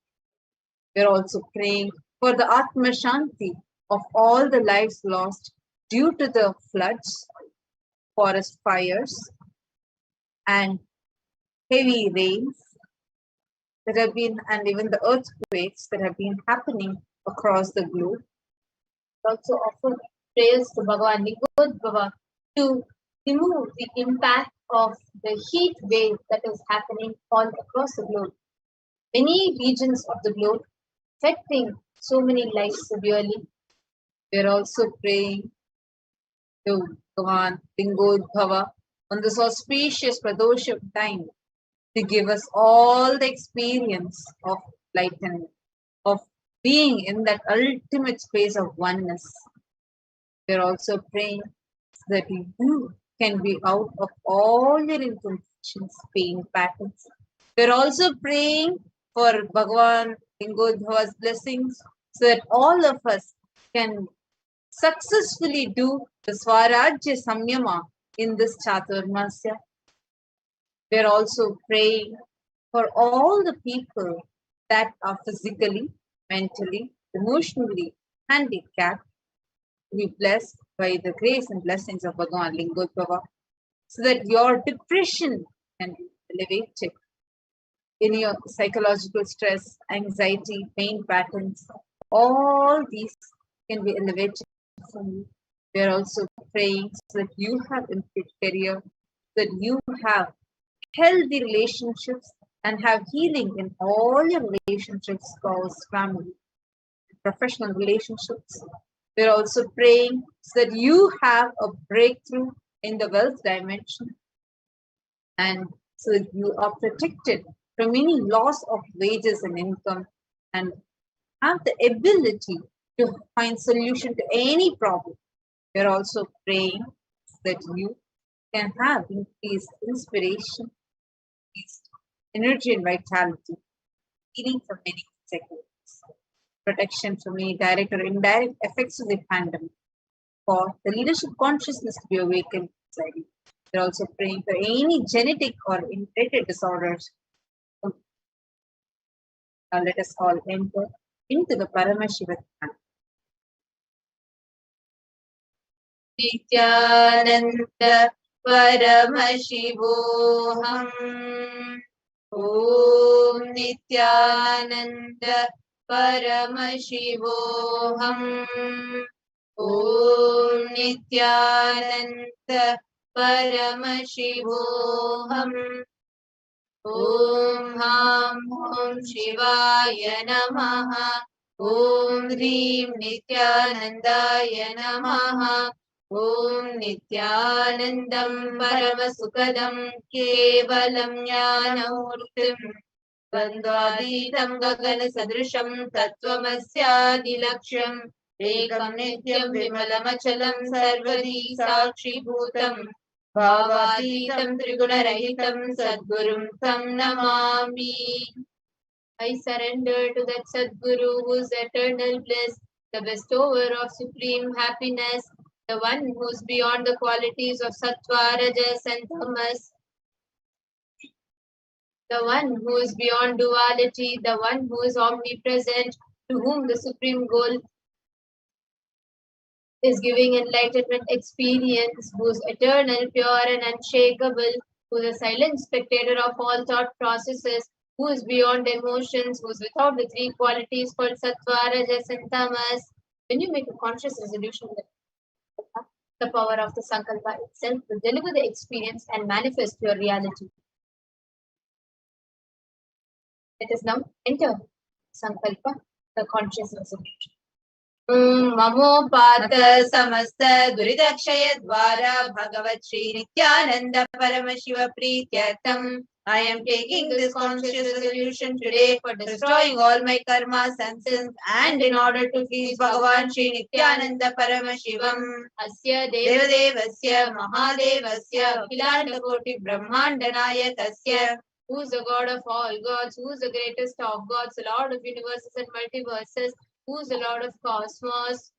We are also praying for the Atma Shanti of all the lives lost due to the floods, forest fires, and heavy rains that have been, and even the earthquakes that have been happening across the globe. We also offer prayers to Bhagavan Lingotbhava to remove the impact of the heat wave that is happening all across the globe. Many regions of the globe affecting so many lives severely. We are also praying to Bhagavan Lingotbhava on this auspicious Pradosham time to give us all the experience of enlightenment, of being in that ultimate space of oneness. We are also praying that you can be out of all your imperfections, pain patterns. We are also praying for Bhagavan Lingotbhava's blessings so that all of us can successfully do the Swaraja Samyama in this Chaturmasya. We are also praying for all the people that are physically mentally, emotionally handicapped, to be blessed by the grace and blessings of Bhagavan Lingotbhava, so that your depression can be elevated, in your psychological stress, anxiety, pain patterns, all these can be elevated from you. We are also praying so that you have improved career, that you have healthy relationships and have healing in all your relationships, cause family, professional relationships. We're also praying so that you have a breakthrough in the wealth dimension, and so that you are protected from any loss of wages and income, and have the ability to find solution to any problem. We're also praying that you can have increased inspiration, increased energy and vitality, healing from many sectors, protection from any direct or indirect effects of the pandemic, for the leadership consciousness to be awakened inside you. We're also praying for any genetic or inherited disorders. Now let us all enter into the Paramashiva. Nithyananda Paramashivoham. Om Nithyananda Paramashivoham. Om Nithyananda Paramashivoham. Om Ham Om Shivaya Namaha. Om Hrim Nithyanandaya Namaha. Om Nithyanandam Paramasukadam Kevalam Jnanamurtim Bandhaditam Gagana Sadrisham Tattvamasyaadilaksham Ekam Nityam Vimalamachalam Sarvadi Sakshi Bhutam Bhavaditam Triguna-rahitam Sadgurum Tam Namami. I surrender to that Sadguru who is eternal bliss, the bestower of supreme happiness, the one who is beyond the qualities of Sattva, Rajas and Tamas, the one who is beyond duality, the one who is omnipresent, to whom the supreme goal is giving enlightenment experience, who is eternal, pure and unshakable, who is a silent spectator of all thought processes, who is beyond emotions, who is without the three qualities called Sattva, Rajas and Tamas. When you make a conscious resolution, the power of the Sankalpa itself will deliver the experience and manifest your reality. Let us now enter Sankalpa, the conscious resolution. Mamopata samasta duridakshaya dvara Bhagavat Shri Nithyananda Paramashiva Prityatam. I am taking this conscious resolution today for destroying all my karmas and sins, and in order to please Bhagavan Shri Nithyananda Paramashivam. Asya Devadevasya Mahadevasya Akhilanda Koti Brahmanda Nayakasya. Who is the God of all gods, who is the greatest of gods, the Lord of universes and multiverses, who is the Lord of cosmos.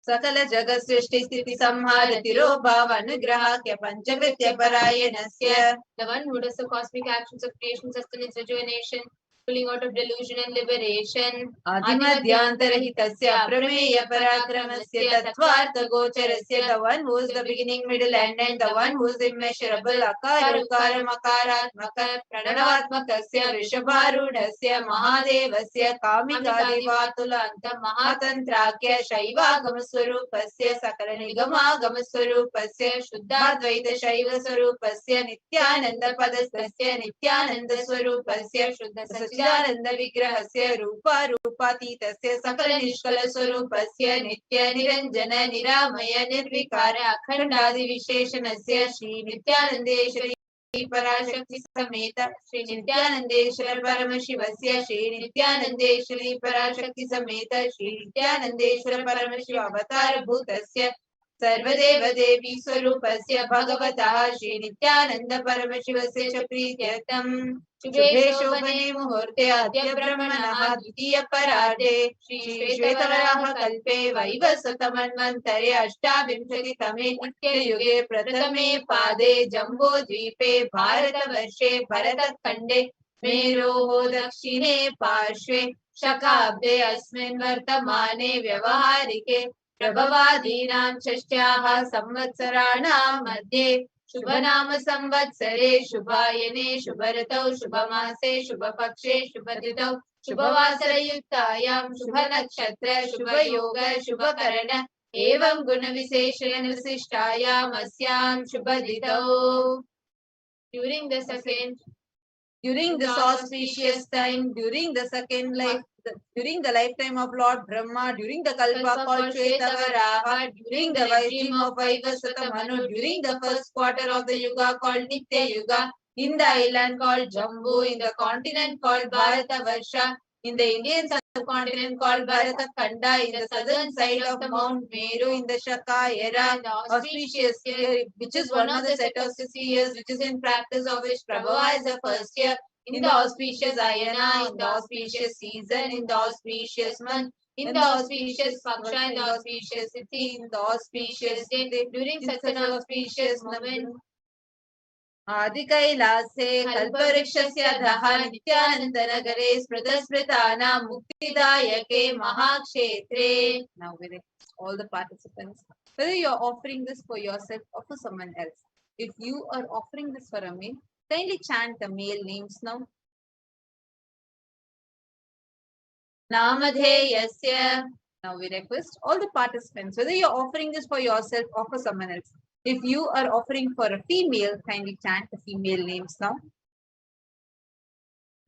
Sakala Jagat Srishti Sthiti Samhara Tirobhava Anugrahakya Panchavritya Parayanasya. The one who does the cosmic actions of creation, sustenance, rejuvenation, pulling out of delusion and liberation. Adimadhyantarahitasya Prameya Parakramasya Tattvartha Gocharasya. The one who is the beginning, middle and end, the one who is immeasurable. Akara Ukara Makaratmaka Pranavaatmakasya Vrishabharudhasya Mahadevasya Kamika Divatulanta Mahatantrakya Shaivagama Swarupasya Sakala Nigama Gama Swarupasya Shuddhadvaita Shaiva Swarupasya Nithyananda Padastasya Nithyananda Swarupasya Shuddha Sachidananda Vigrahasya Rupa Rupatitasya Sakala Nishkala Swarupasya Nitya Niranjana Niramaya Nirvikara Akhandadi Visheshanasya Shri Nithyanandeshwari Parashakti Sameta Shri Nithyanandeshwara Paramashivasya Shri Nithyanandeshwari Parashakti Sameta Shri Nithyanandeshwara Paramashiva Avatar Bhutasya Sarvadeva Devi Swarupasya Bhagavataha Shri Nithyananda Paramashivasya Cha Prityatam. Shubhe Shobhane Muhurte Adya Brahmanaha Dvitiya Parade Shri Shvetavaraha Kalpe Vaivasatamanvantare Ashtabhimshati Tame Nitya Yuge Pratame Pade Jambo Dvipe Bharata Varshe Bharata Khande Meroho Dakshine Parshve शकाब्दे अस्मिन् वर्तमाने व्यवहारिके प्रभवादीनां षष्ट्याः संवत्सराणां मध्ये शुभनाम संवत्सरे शुभायने शुभऋतौ शुभमासे शुभपक्षे शुभतिथौ शुभवासरयुक्तायां शुभनक्षत्र शुभयोग शुभकरण एवं गुणविशेषण विशिष्टायाम् अस्यां शुभतिथौ. During this auspicious time, during the lifetime of Lord Brahma, during the Kalpa called Shvetavaraha, during the regime of Vaivasata Manu, during the first quarter of the Yuga called Nitya Yuga, in the island called Jambu, in the continent called Bharatavarsha, in the Indian subcontinent called Bharatkhanda, in the southern side of the Mount Meru, in the Shaka era, auspicious year, which is one of the set of 60 years, which is in practice of which Prabhava is the first year, in the auspicious ayana, in the auspicious season, in the auspicious month, in the auspicious paksha, in the auspicious tithi, in the auspicious day, during such an auspicious moment, Adi Kailase Kalparikshasya Daha Nithyananda Nagare Smrtasmritana Muktidayake Mahakshetre. Now we request all the participants, whether you are offering this for yourself or for someone else. If you are offering this for a male, kindly chant the male names now. Namadheyasya. Now we request all the participants, whether you are offering this for yourself or for someone else. If you are offering for a female, kindly chant the female names now.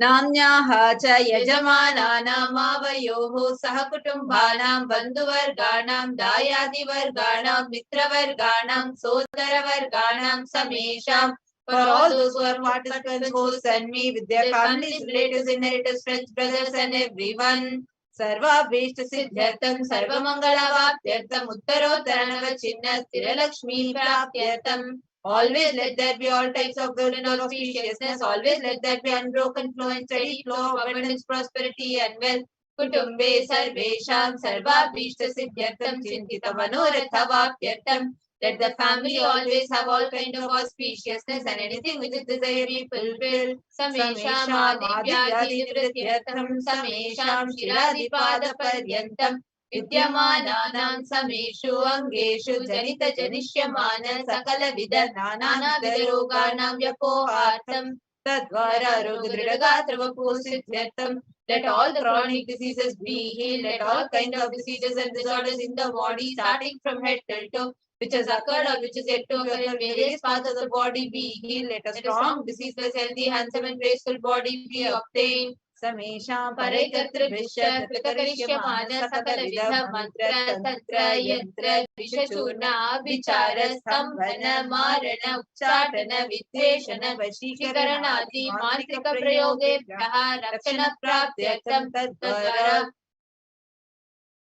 Namnyaha cha yajamananam avayoho sahakutumbhanam bandhuvarganam dayadivarganam mitravarganam sodaravarganam samesham. For all those who are participants, hosts and me with their families, relatives, inheritors, friends, brothers and everyone. Sarvabhishta siddhyartham sarvamangala-vaptyartham uttarottaranava-chinna sthira-lakshmi praptyartham. Always let there be all types of good and auspiciousness. Always let there be unbroken flow and steady flow of abundance, prosperity and wealth. Kutumbe sarvesham sarvabhishta siddhyartham chintita manoratha-vaptyartham. Let the family always have all kind of auspiciousness and anything which is desired be fulfilled. Samesham adivyadi-nivrityartham samesham shiradipada-paryantam vidyamananam sameshu angeshu janita janishyamana sakala vida nana vidaroganam vyapohartham tadvara rogadridagatravapusiddhyartham. Let all the chronic diseases be healed. Let all kind of diseases and disorders in the body, starting from head till toe, which has occurred or which is yet to occur in various parts of the body, be healed. Let a strong, diseaseless, healthy, handsome and graceful body be obtained. Samesham Paraikatribhisha Kritarishyamana Sakala Vidha Mantra Tantra Yantra Vishachurna Vichara Stambhana Marana Uchatana Vidveshana Vashikaranadi Mantrika Prayoge Bhyaha Rakshana Praptyartham Tadvara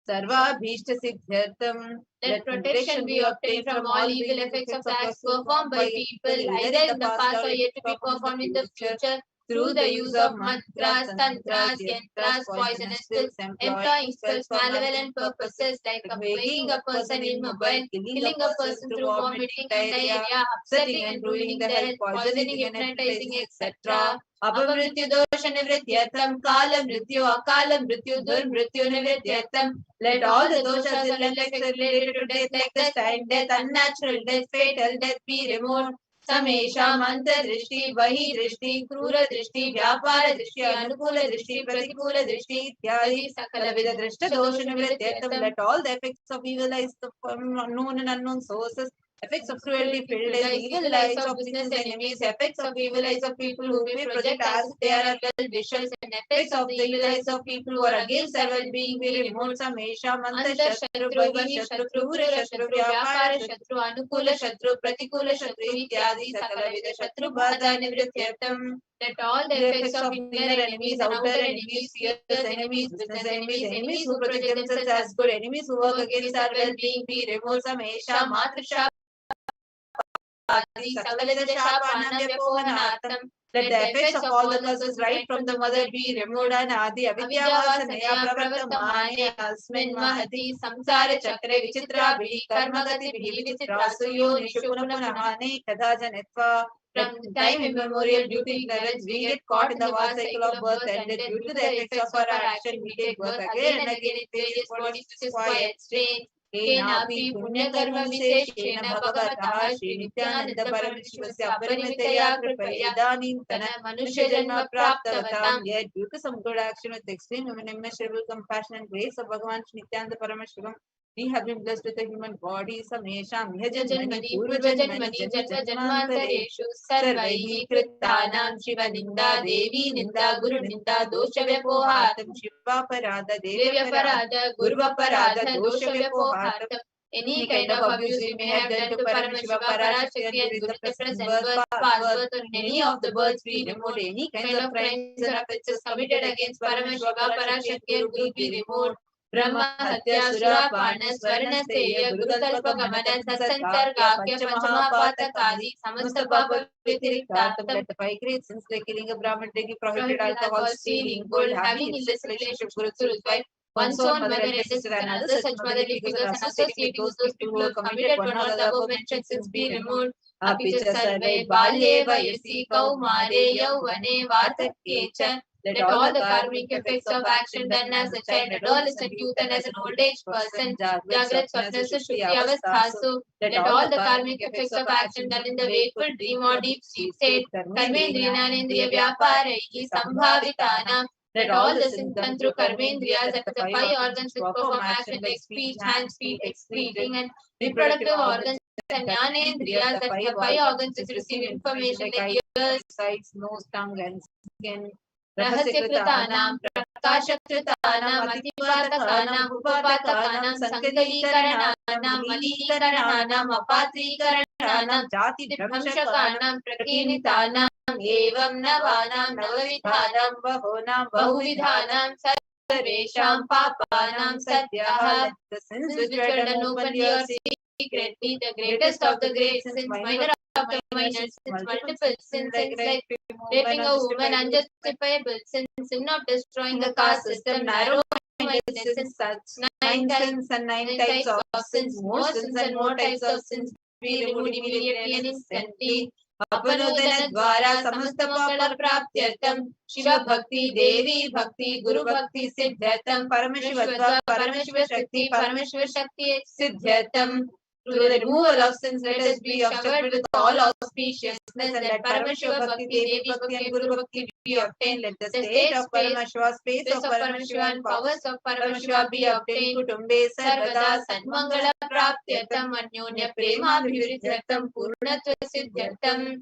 Sarvabhishta siddhyartham. Let protection be obtained from all evil effects of acts performed by people, either in the past or yet to be performed in the future, through the use of mantras, tantras, yantras, poisonous pills, employing spells, malevolent purposes like making a person immobile, killing a person through vomiting and diarrhea, upsetting and ruining the health, poisoning, hypnotizing, etc. Apamrityu dosha nivrityartham, kala mrityu, akala mrityu, durmrityu nivrityartham. Let all the doshas and effects related to death, like the time death, unnatural death, fatal death, be removed. Samesha manta drishti, vahi drishti, krura drishti, vyapara drishti, anukula drishti, pratikula drishti, ityadi, sakala vida drishta dosha nivrityartham. Let all the effects of evil eyes from known and unknown sources, effects of cruelty, filth, evil eyes of business enemies, effects of evil eyes of people who may project as they are well wishers, and effects of the evil eyes of people who are against our well-being be removed. Samesha manta shatru, vahi shatru, krura shatru, vyapara shatru, anukula shatru, pratikula shatru, ityadi, sakala vida shatru bhada nivrityartham. Let all the effects of inner enemies, outer enemies, fierce enemies, business enemies, enemies who project themselves as good, enemies who work against our well-being be removed. Samesha matrisha let the effects of all the curses right from the mother be removed. Anadi avidya-vasanaya pravartamane asmin mahati samsara chakre vichitra bhi karmagati bhi vichitrasu yonishu punah punah anekadha janitva. From time immemorial, due to ignorance, we get caught in the vast cycle of birth and death. Due to the effects of our action, we take birth again and again in various bodies to quiet, strange. Kenapi punyakarma viseshena bhagavataha Shri Nithyananda Paramashivasya Aparimitaya Kripaya Idanintana Manushya Janma Praptavatam. Yet, due to some good action with extreme immeasurable compassion and grace of Bhagavan Shri Nithyananda Paramashivam, we have been blessed with a human body. Samesham Janmani Purvajanmani Janma Janmantareshu Sarvaihi Kritanam Shiva Ninda Devi Ninda Guru Ninda Dosha Vyapohatam Shiva Parada Devi Parada Guru Parada Dosha Vyapohatam. Any kind of abuse we may have done to Paramashiva, Parashakti, and during the present birth, past birth, or in any of the births we removed, any kind of crimes or offences committed against Paramashiva, Parashakti, and Guru be removed. Brahma Hatya Sura Panas Varanasteya Gurukalpa Gamana Satsang Pachamaha Kadi Samasta Papa Vitiriktatam. Let the 5 great sins like killing a Brahmin, taking prohibited alcohol, stealing gold, having illicit relationship with Guru's wife, one's own mother and sister, and other such motherly figures, and associating with those people who have committed one or the above mentioned sins be removed. Apicha sarve balye vayasi kaumare yauvane vartakyecha. Let all the karmic effects of action done as a child, adolescent, youth, and as an old age person, Jagrat, Swapna, Sushupti, Avasthasu. Let all the karmic effects of action done in the wakeful dream or deep sleep state, Karmendriya Jnanendriya Vyaparaihi Sambhavitanam. Let all the sins done through Karmendriyas, that is the 5 organs which perform action like speech, hands, feet, excreting, and reproductive organs, and Jnanendriyas, that is the 5 organs which receive information like ears, sights, nose, tongue, and skin. Rahasyakritaanam, Prakashakritanam, Ativatakaanam, Upapatakanam, Sankalikarananam, Malikarananam, Apatrikarananam, Jati Dhamshakanam, Prakinitanam, Evam Navanam, Navavidhanam, Bahonam, Bahuvidhanam, Sarvesham, Papanam, Sadhyaha. The sins which were done openly or secretly, the greatest of the great sins, minor of the minor sins, multiple sins like raping a woman, unjustifiable sins, sin of destroying the caste system, narrow-mindedness, such 9 sins and 9 types of sins, more sins and more types of sins be removed immediately and instantly. Apanodana Dwara Samasta Mangala Praptyartam Shiva Bhakti Devi Bhakti Guru Bhakti Siddhyatam Paramashiva Paramashiva Shakti Paramashiva Shakti Siddhyatam. Through the removal of sins, let us be showered with all auspiciousness, and let Paramashiva Bhakti, Devi Bhakti, and Guru Bhakti be obtained. Let the state of Paramashiva, space of Paramashiva, and powers of Paramashiva be obtained. Kutumbe Sarvada Sadmangala Praptyartam Anyonya Prema Bhividyartam Purnatva Siddhyartam.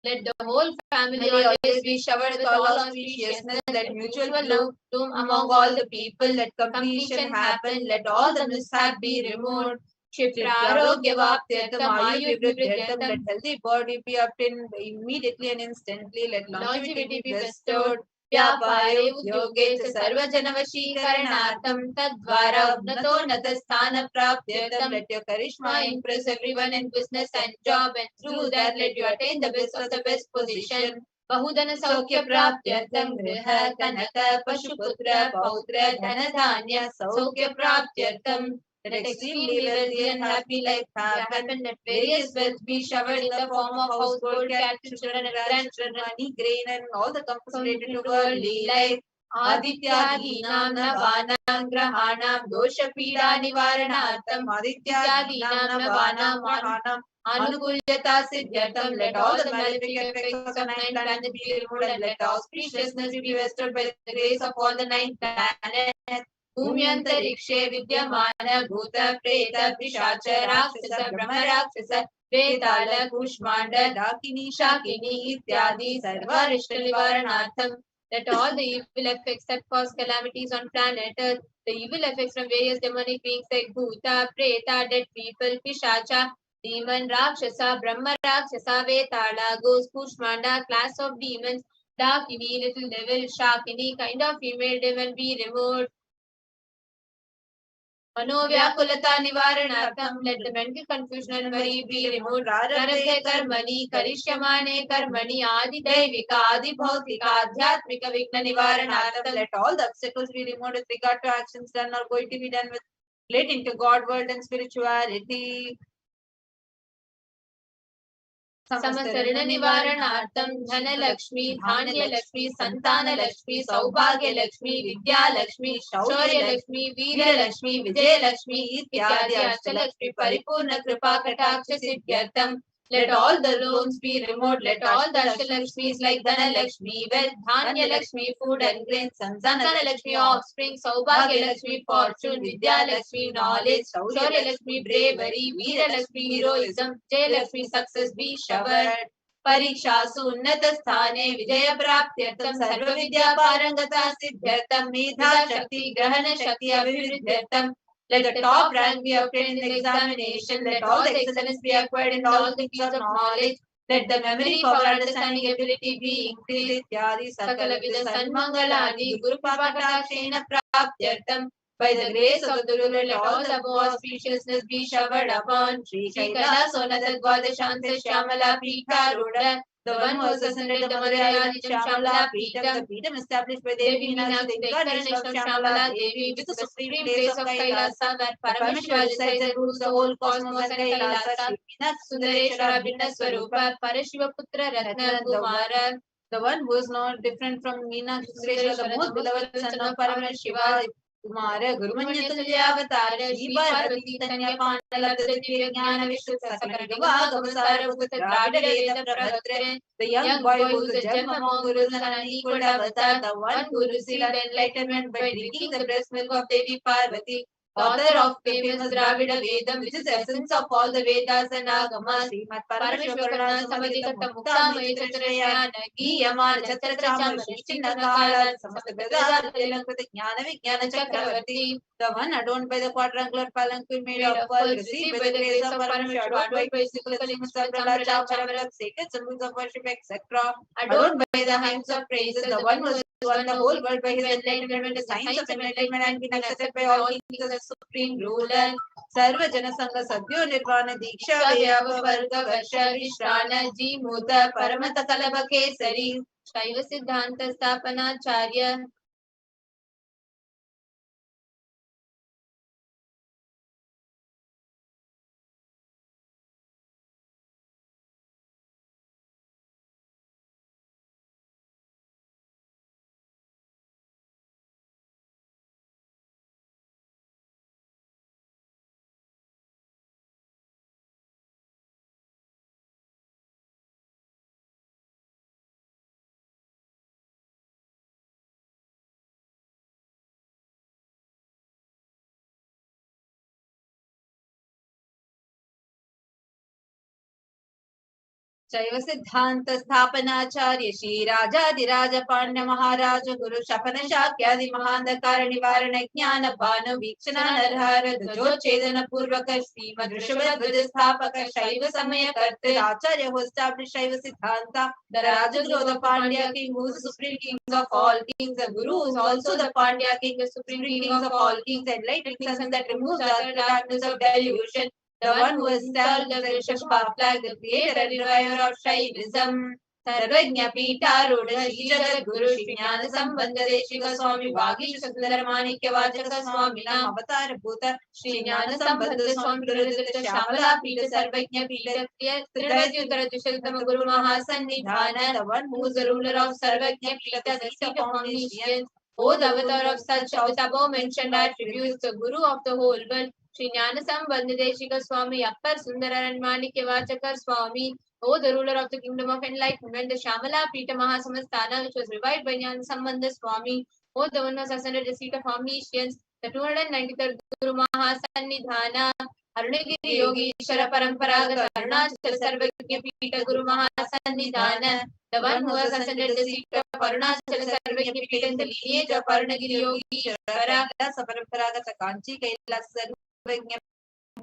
Let the whole family always be showered with all auspiciousness. Let mutual love bloom among all the people. Let completion happen. Let all the mishap be removed. Kshiprarogya-vaptyartam Ayurvriddhyartam. Let healthy body be obtained immediately and instantly. Let longevity be bestowed. Vyapare udyoge sarvajanavashikaranartham tadvara unato natasthana praptyartam. Let your charisma impress everyone in business and job, and through that let you attain the best of the best position. Bahudana Saukya Praptyartam Griha Kanaka Pashuputra Pautra Dhanadhanya Saukya Praptyartam. Let extremely wealthy and happy life happen. Let various wealth be showered in the form of household, cattle, children, and grandchildren, money, grain, and all the comforts related to worldly life. Adityadinam Navanam Grahanam Dosha Pida Nivaranartham. Adityadinam Navanam Grahanam Anukulyata Siddhyartham. Let all the malefic effects of 9 planets be removed, and let auspiciousness be bestowed by the grace of all the 9 planets. Bhumyantarikshe Vidyamana Bhuta Preta Pishacha Rakshasa Brahma Rakshasa Vetala Kushmanda Dakini Shakini Ityadi Sarvarishta Nivaranartham. Let all the evil effects that cause calamities on planet Earth, the evil effects from various demonic beings like Bhuta, Preta, dead people, Pishacha, demon, Rakshasa, Brahma Rakshasa, Vetala, ghost, Kushmanda, class of demons, Dakini, little devil, Shakini, kind of female demon be removed. Manovyakulata Nivaranartham. Let the mental confusion and worry be removed. Prarabdhe Karmani Karishyamane Karmani Adi Daivika Adi Bhautika Adhyatmika Vigna Nivaranartham. Let all the obstacles be removed with regard to actions done or going to be done with relating to God, world, and spirituality. समसरण निवारणार्थं Dhanlaxmi, Dhanyalakshmi, Santanalakshmi, सौभाग्यलक्ष्मी, Vidyalakshmi, शौर्यलक्ष्मी, Veerlakshmi, Vijayalakshmi इत्यादि अष्टलक्ष्मी परिपूर्ण कृपा कटाक्ष सिद्ध्यर्थं. Let all the loans be removed. Let all the Ashtalakshmis like Dhanalakshmi, wealth, Dhanya Lakshmi, food and grains, Santana Lakshmi, offspring, Saubhagya Lakshmi, fortune, Vidya Lakshmi, knowledge, Shaurya Lakshmi, bravery, Veera Lakshmi, heroism, Jay Lakshmi, success be showered. परीक्षासु उन्नत स्थाने विजय प्राप्त्यर्थं सर्व विद्या पारंगता सिद्ध्यर्थं मेधा शक्ति ग्रहण शक्ति अभिवृद्ध्यर्थं. Let the top rank be obtained in the examination. Let all the excellence be acquired in all the fields of knowledge. Let the memory, power, understanding, ability be increased. Ityadi sakala vida sanmangalani guru patakshena praptyartam. By the grace of the Guru, let all the above auspiciousness be showered upon Sri Kailasa Dvadashanta Shyamala Pita Ruda. The one who has ascended the Madhyayadi Shyamala Peetam, the Peetam established by Devi Meenakshi, the incarnation of Shyamala Devi, with the supreme place of Kailasa, that Paramashiva resides and rules the whole cosmos and Kailasa, Sundareshwara Bhinna Swarupa, Parashiva Putra Ratna Kumara, the one who is not different from Meenakshi, Sundareshwara, the most beloved son of Paramashiva, Kumara, Gurumanya Tulyavatara, Shri Parvati Tanya Pandala, Jnana Vishnu Sakara, Bhavasara Putra, Dravida Veda Pravatre, the young boy who is a gem among gurus and an unequaled avatar, the one who received enlightenment by drinking the breast milk of Devi Parvati, author of famous Dravida Vedam, which is the essence of all the Vedas and Agamas, Srimad Paramashiva Samadhikata Mukta Mayitrayana Giyamana Chatra Chama Shishina Kala Samasta Vedada Telankrita Jnana Vijnana Chakravarti, the one adorned by the quadrangular palanquin made of pearl, received by the grace of Paramashiva, adorned by Sikha Sambrala Chavara, sacred symbols of worship, etc., adorned by the hymns of praises, the one who has won the whole world by his enlightenment, the signs of enlightenment, and been accepted by all kings as a supreme ruler. Sarva Jana Sangha Sadhyo Nirvana Diksha Vyava Varga Varsha Vishrana Ji Muta Paramata Kalaba Kesari Shaiva Siddhanta Sthapanacharya. शैव सिद्धांत स्थापनाचार्य श्री राजाधिराज पाण्य महाराज गुरु शपन शाक्यादि महांधकार निवारण ज्ञान भानु वीक्षण नरहर ध्वजोच्छेदन पूर्वक श्रीमद ऋषभध्वज स्थापक शैव समय कर्ते आचार्य who established शैव सिद्धांत, the Rajaguru of the Pandya king who is the supreme king of all kings, the Guru is also the Pandya king, the supreme king of all kings, enlightened sun that removes the darkness of delusion. The one who has installed the Vrishashpa flag, the creator and reviver of Shaivism, Sarvajna Pita Ruda Shri Jagat Guru Shri Jnana Sambandha Deshika Swami Vagish Sundara Manikya Vachaka Swami Nam Avatar Bhuta Shri Jnana Sambandha Swami Duradita Shamala Pita Sarvajna Pita Tridadyutara Dushaltama Guru Mahasannidhana, the one who is the ruler of Sarvajna Pita, the seat of omniscience. O the avatar of such above mentioned attributes, the Guru of the whole world, Shri Jnana Sambandha Deshika Swami Akkar Sundara and Manikya Vachakar Swami, O the ruler of the kingdom of enlightenment, the Shamala Pita Mahasamasthana, which was revived by Jnana Sambandha Swami, O the one who has ascended the seat of omniscience, the 293rd Guru Mahasannidhana, Arunagiri Yogi Ishara Paramparaga Arunachal Sarvajna Pita Guru Mahasannidhana, the one who has ascended the seat of Arunachal Sarvajna Pita in the lineage of Arunagiri Yogi Ishara Paramparaga Kanchi Kailasa Sarvajna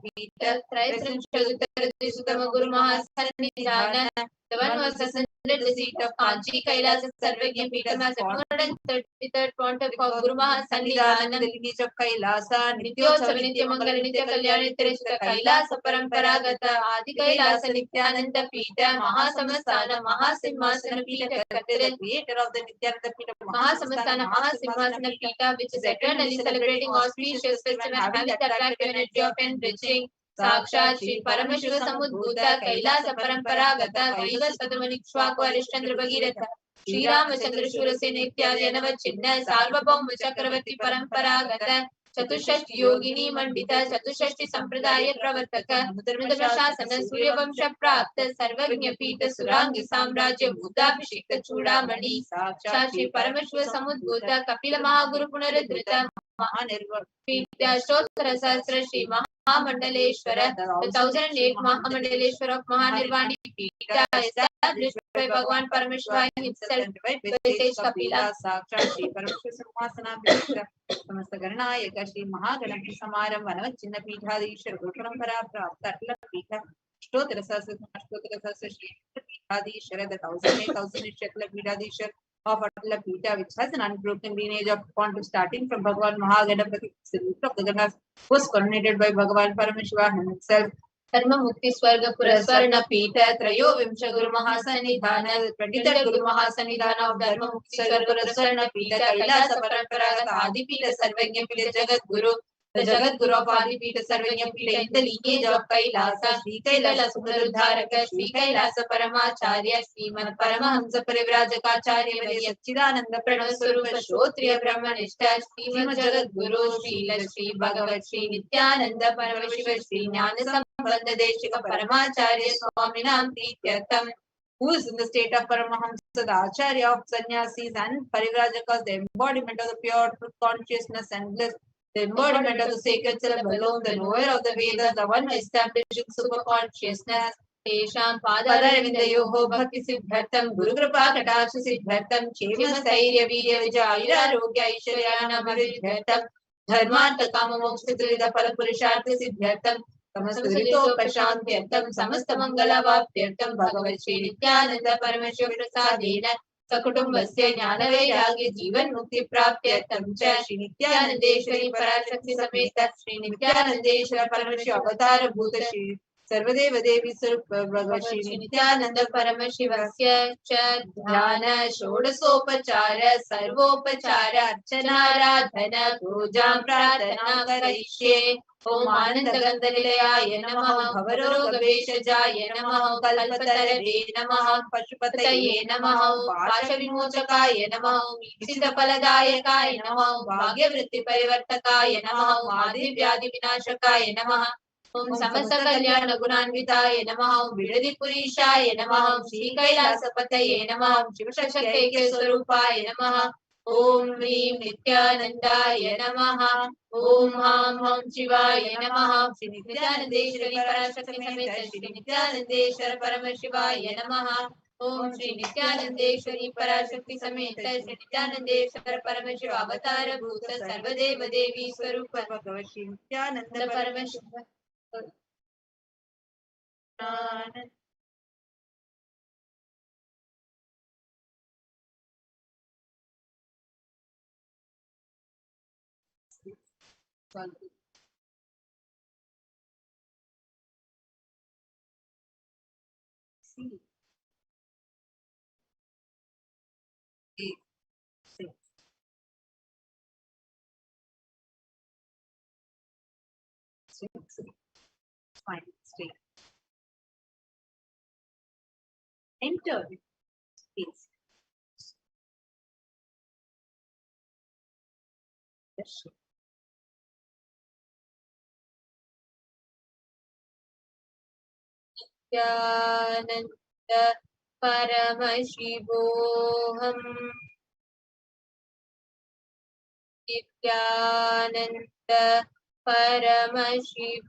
Pita Traitrishutama Guru Mahasannidhana, the one who has ascended the seat of Kanchi Kailasa Sarvajna Pita as the 233rd pontiff of Guru Mahasannidhana, the lineage of Kailasa, Nityotsava Nitya Mangala Nitya Kalyani Tirishita Kailasa Paramparagata Adi Kailasa Nithyananda Pita Mahasamasthana Mahasimhasana Pita, the creator of the Nithyananda Pita Mahasamasthana Mahasimhasana Pita, which is eternally celebrating auspicious festival having the attractive energy of enriching. साक्षात् श्री परमशिव समुद्भूत कैलास परंपरागत वैवस्वतमनिक्ष्वाकु हरिश्चंद्र भगीरथ श्रीरामचंद्र शूरसेन इत्यादि अनवच्छिन्न सार्वभौम चक्रवर्ती परंपरागत चतुष्षष्टि योगिनी मंडित चतुष्षष्टि संप्रदाय प्रवर्तक शासन सूर्यवंश प्राप्त सर्वज्ञ पीठ सुरांगी साम्राज्य बुद्धाभिषिक्त चूड़ामणि साक्षात् श्री परमशिव समुद्भूत कपिल महागुरु पुनरुद्धृत महानिर्वाण स्तोत्र सहस्र श्री महामंडलेश्वर 1008 महामंडलेश्वर of महानिर्वाणी पीठ established by भगवान परमेश्वर himself sage Kapila साक्षात् श्री परमेश्वर सिंहासनाभिषिक्त समस्त गणनायक श्री महागणपति समारंभ वनवच्चिन्न पीठाधीश्वर गुरु परंपरा प्राप्त अटल पीठ स्तोत्र सहस्र श्री पीठाधीश्वर the 1008 Shakla पीठाधीश्वर of Atla Pita, which has an unbroken lineage of quantum starting from Bhagavan Mahaganapati, the root of the Ganas, was coronated by Bhagavan Paramashiva himself. धर्म मुक्ति स्वर्ग पुरस्वर्ण पीठ त्रयोविंश गुरु महासन्निधान 23rd गुरु महासन्निधान of धर्म मुक्ति स्वर्ग पुरस्वर्ण पीठ कैलास परंपरागत आदिपीठ सर्वज्ञ पीठ Jagat Guru the Jagat Guru of Adipita Sarvanya Pita in the lineage of Kailasa, Sri Kailasa Punaruddharaka, Sri Kailasa Paramacharya, Srimad Paramahamsa Parivrajakaacharya, Vari Satchidananda Pranavaswarupa Shrotriya Brahmanishta, Srimad Jagat Guru, Srila Sri Bhagavat Sri Nithyananda Paramashiva Sri Jnana Sambandha Deshika Paramacharya Swaminam Prityartham, who is in the state of Paramahamsa, the Acharya of Sannyasis and Parivrajakaas, the embodiment of the pure truth consciousness and bliss, the embodiment of the sacred syllable alone, the knower of the Vedas, the one establishing super consciousness. तेषां पादारविन्दयोः भक्ति सिद्ध्यर्थं गुरुकृपा कटाक्ष सिद्ध्यर्थं क्षेम स्थैर्य वीर्य विजयारोग्य ऐश्वर्याणाभिवृद्ध्यर्थं धर्मार्थ काम मोक्ष त्रिविध फल पुरुषार्थ सिद्ध्यर्थं समस्त दुरितोपशान्त्यर्थं समस्त मंगलावाप्त्यर्थं भगवत् श्री नित्यानंद परमेश्वर प्रसादेन सकुटुम्बस्य ज्ञानवैराग्य जीवन मुक्ति प्राप्त्यर्थं च श्री नित्यानंदेश्वरी पराशक्ति समेत श्री नित्यानंदेश्वर परमेश्वर अवतार भूत श्री सर्वदेव देवी स्वरूप भगवत् श्री नित्यानंद परमशिवस्य च ध्यान षोडशोपचार सर्वोपचार अर्चनाराधन पूजां प्रार्थना करिष्ये। ओम आनंद निलयाय नमः भवरोग भेषजाय नमः कल्पतरवे नमः पशुपतये नमः पाशविमोचकाय नमः ईप्सित फलदायकाय नमः भाग्यवृत्ति परिवर्तकाय नमः आदि व्याधि विनाशकाय नमः ओम समस्त कल्याण गुणान्विताय नमः विरधिपुरीशाय नमः श्री कैलासपतये नमः शिवशक्ति स्वरूपाय नमः ओम ह्रीं नित्यानंदाय नमः ओम हां हं शिवाय नमः श्री नित्यानंदेश्वरी पराशक्ति समेत श्री नित्यानंदेश्वर परमशिवाय नमः ओम श्री नित्यानंदेश्वरी पराशक्ति समेत श्री नित्यानंदेश्वर परमशिव अवतार भूत सर्वदेव देवी स्वरूप भगवत् Shri Nityanand Paramshiva Fine, stay. Enter space. Darshan. Nityanand परमशिवोऽहम् Nityanand Paramshiva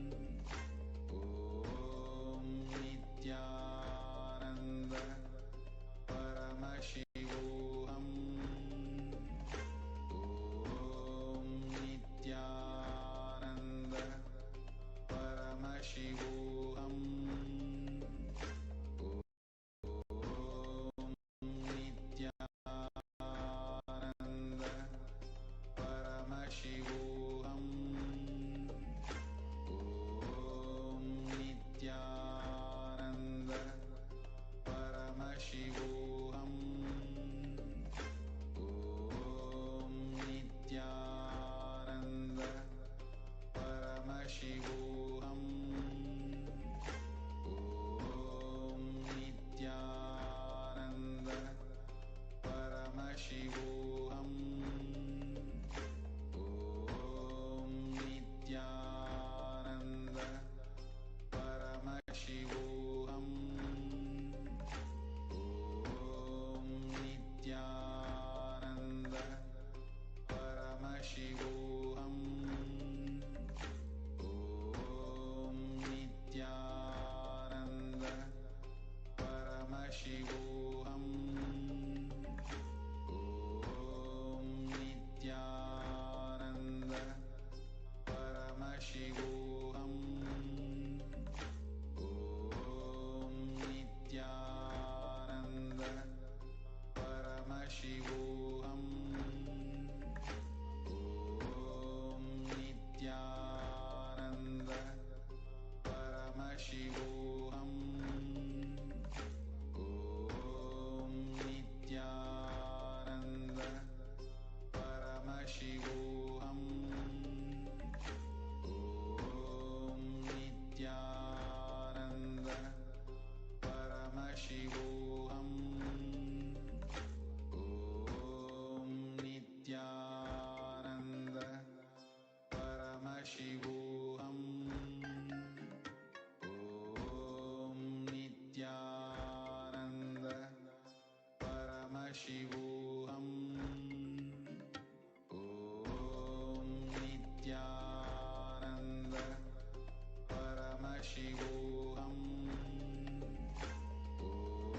Paramashivoham.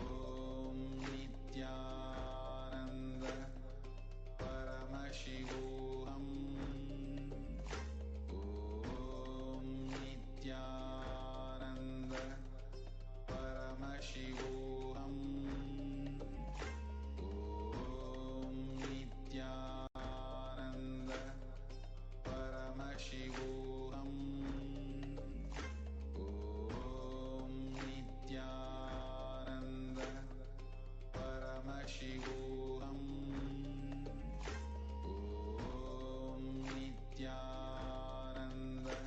Om Nithyananda Paramashivoham. Om Nithyananda Paramashivoham. Om Nithyananda Paramashivoham. Om Nithyananda Paramashivoham. Om Nithyananda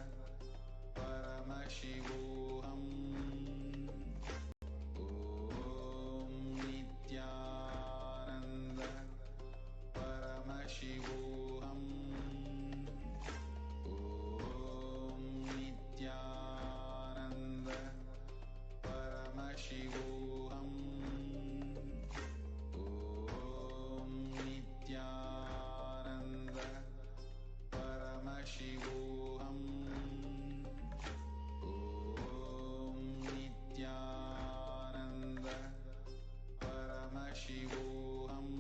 Paramashivoham. Om Nithyananda Paramashivoham. Om Nithyananda Paramashivoham. Om Nithyananda Paramashivoham. Om Nithyananda Paramashivoham.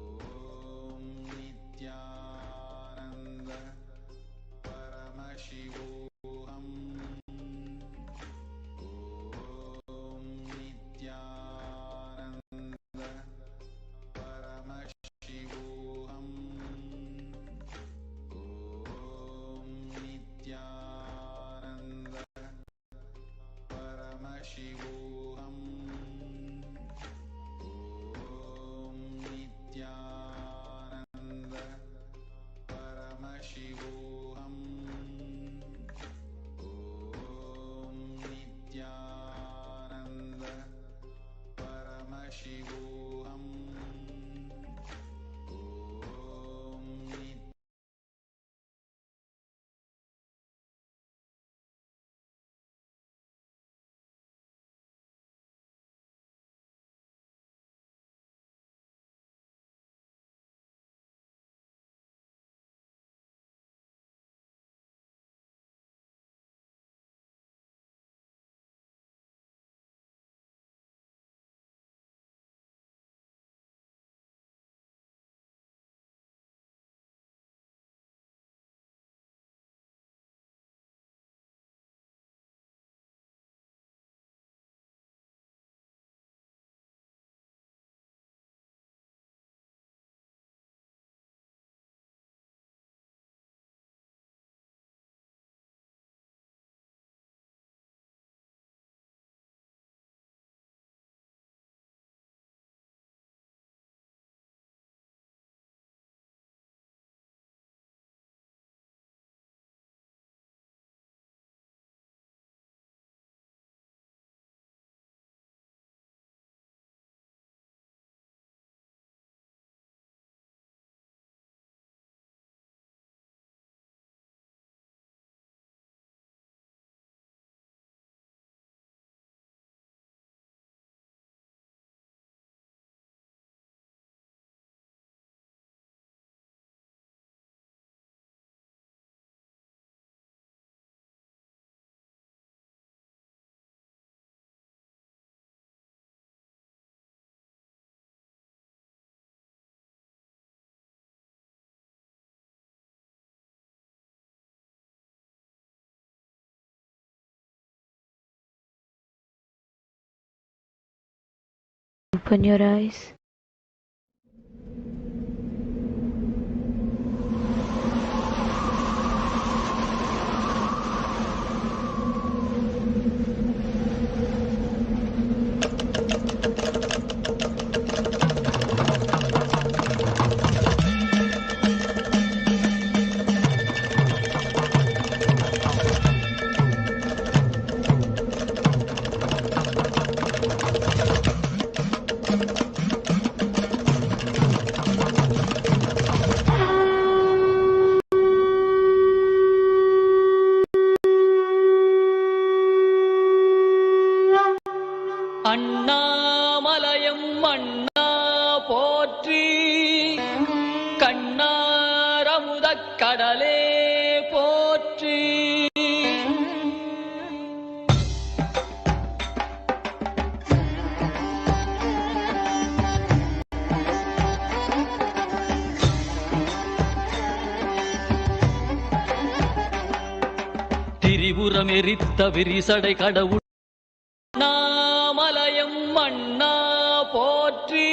Om Nithyananda Paramashivoham. Om Nithyananda Paramashivoham. Om Nithyananda Paramashivoham. Om Nithyananda Paramashivoham. Om Nithyananda Paramashivoham. Open your eyes. திரிபுரமெரித்த விரிசடை கடவுள் நாமலயம் மண்ணா போற்றி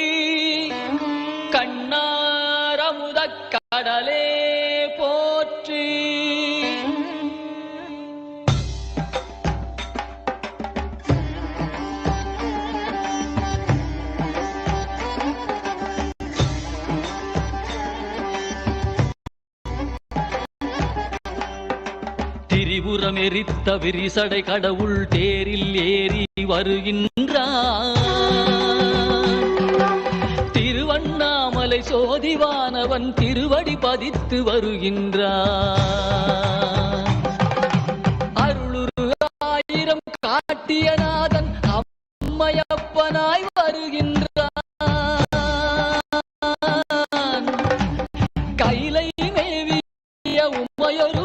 கண்ணாரமுத கடலே போற்றி. திரிபுரமெரித்த விரிசடை கடவுள் தேரில் ஏறி வருகின்றான். திருவண்ணாமலை சோதிவானவன் திருவடி பதித்து வருகின்றான். அருளுரு ஆயிரம் காட்டியநாதன் அம்மையப்பனாய் வருகின்றான். கைலை மேவிய உமையொரு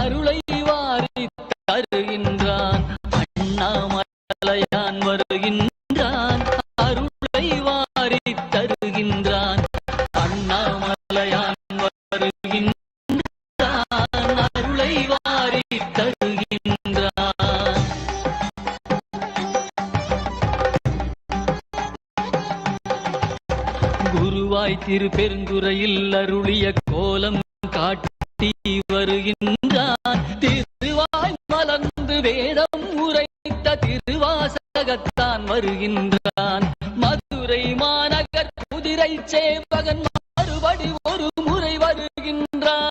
அருளை வாரி தருகின்றான். அண்ணாமலையான் வருகின்றான். அருளை வாரி தருகின்றான். அண்ணாமலையான் வருகின்றான். அருளை வாரி தருகின்றான். குருவாய் திருப்பெருந்துறையில் அருளிய கோலம் காட்டி வருகின்றான். திருவாய் மலர்ந்து வேதம் உரைத்த திருவாசகத்தான் வருகின்றான். மதுரை மாநகர் குதிரை சேவகன் மறுபடி ஒரு முறை வருகின்றான்.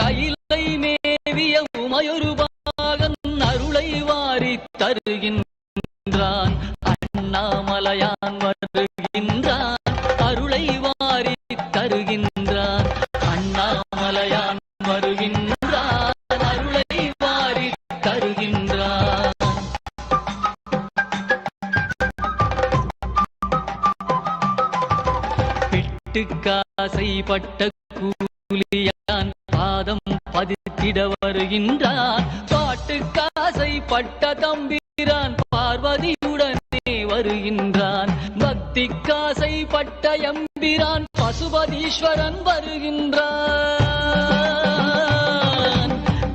கைலை மேவிய உமையொரு பாகன் அருளை வாரி தருகின்றான். அண்ணாமலையான் வருகின்றான். அருளை வாரி தருகின்றான். அண்ணாமலையான் வருகின்றான். அருளை வாரி தருகின்றான். பிட்டுக்காசைப்பட்ட கூலியான் பாதம் பதித்திட வருகின்றான். பாட்டுக்காசைப்பட்ட தம்பிரான் பார்வதியுடனே வருகின்றான். பக்திக்காசைப்பட்ட எம்பிரான் பசுபதீஸ்வரன் வருகின்றான்.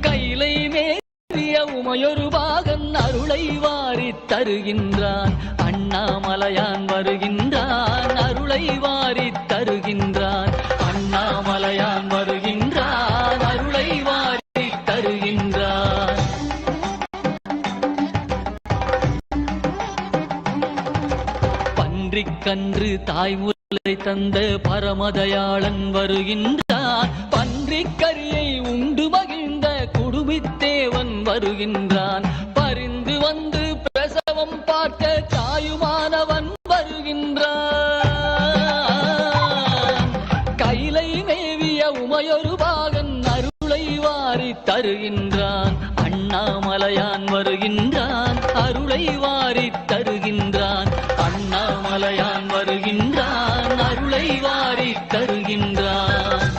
கைலை மேவிய உமையொரு பாகன் அருளை வாரி தருகின்றான். அண்ணாமலையான் வருகின்றான். அருளை வாரி தருகின்றான். அண்ணாமலையான் வருகின்றான். அருளை வாரி தருகின்றான். பன்றிக்கன்று தாய்முலை தந்த பரமதயாளன் வருகின்றான். பன்றிக்கரியை உண்டு மகிழ்ந்த குடுமித்தேவன் வருகின்றான். பரிந்து வந்து பிரசவம் பார்த்த தாயுமானவன் வருகின்றான். கைலை மேவிய உமையொரு பாகன் அருளை வாரி தருகின்றான். அண்ணாமலையான் வருகின்றான். அருளை வாரி தருகின்றான். அண்ணாமலையான் வருகின்றான். அருளை வாரி தருகின்றான்.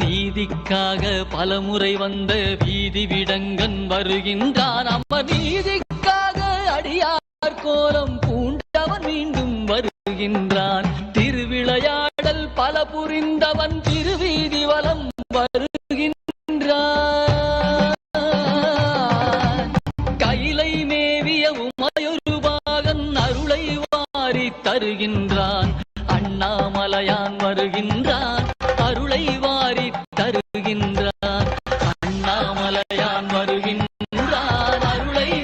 நீதிக்காக பலமுறை வந்த வீதி விடங்கன் வருகின்றான். அம்ம நீதிக்காக அடியார் கோலம் பூண்டவன் மீண்டும் வருகின்றான். திருவிளையாடல் பல புரிந்தவன் திருவீதி வலம் வருகின்றான். கைலை மேவிய உமையொரு பாகன் அருளை வாரி தருகின்றான். அண்ணாமலையான் வருகின்றான்.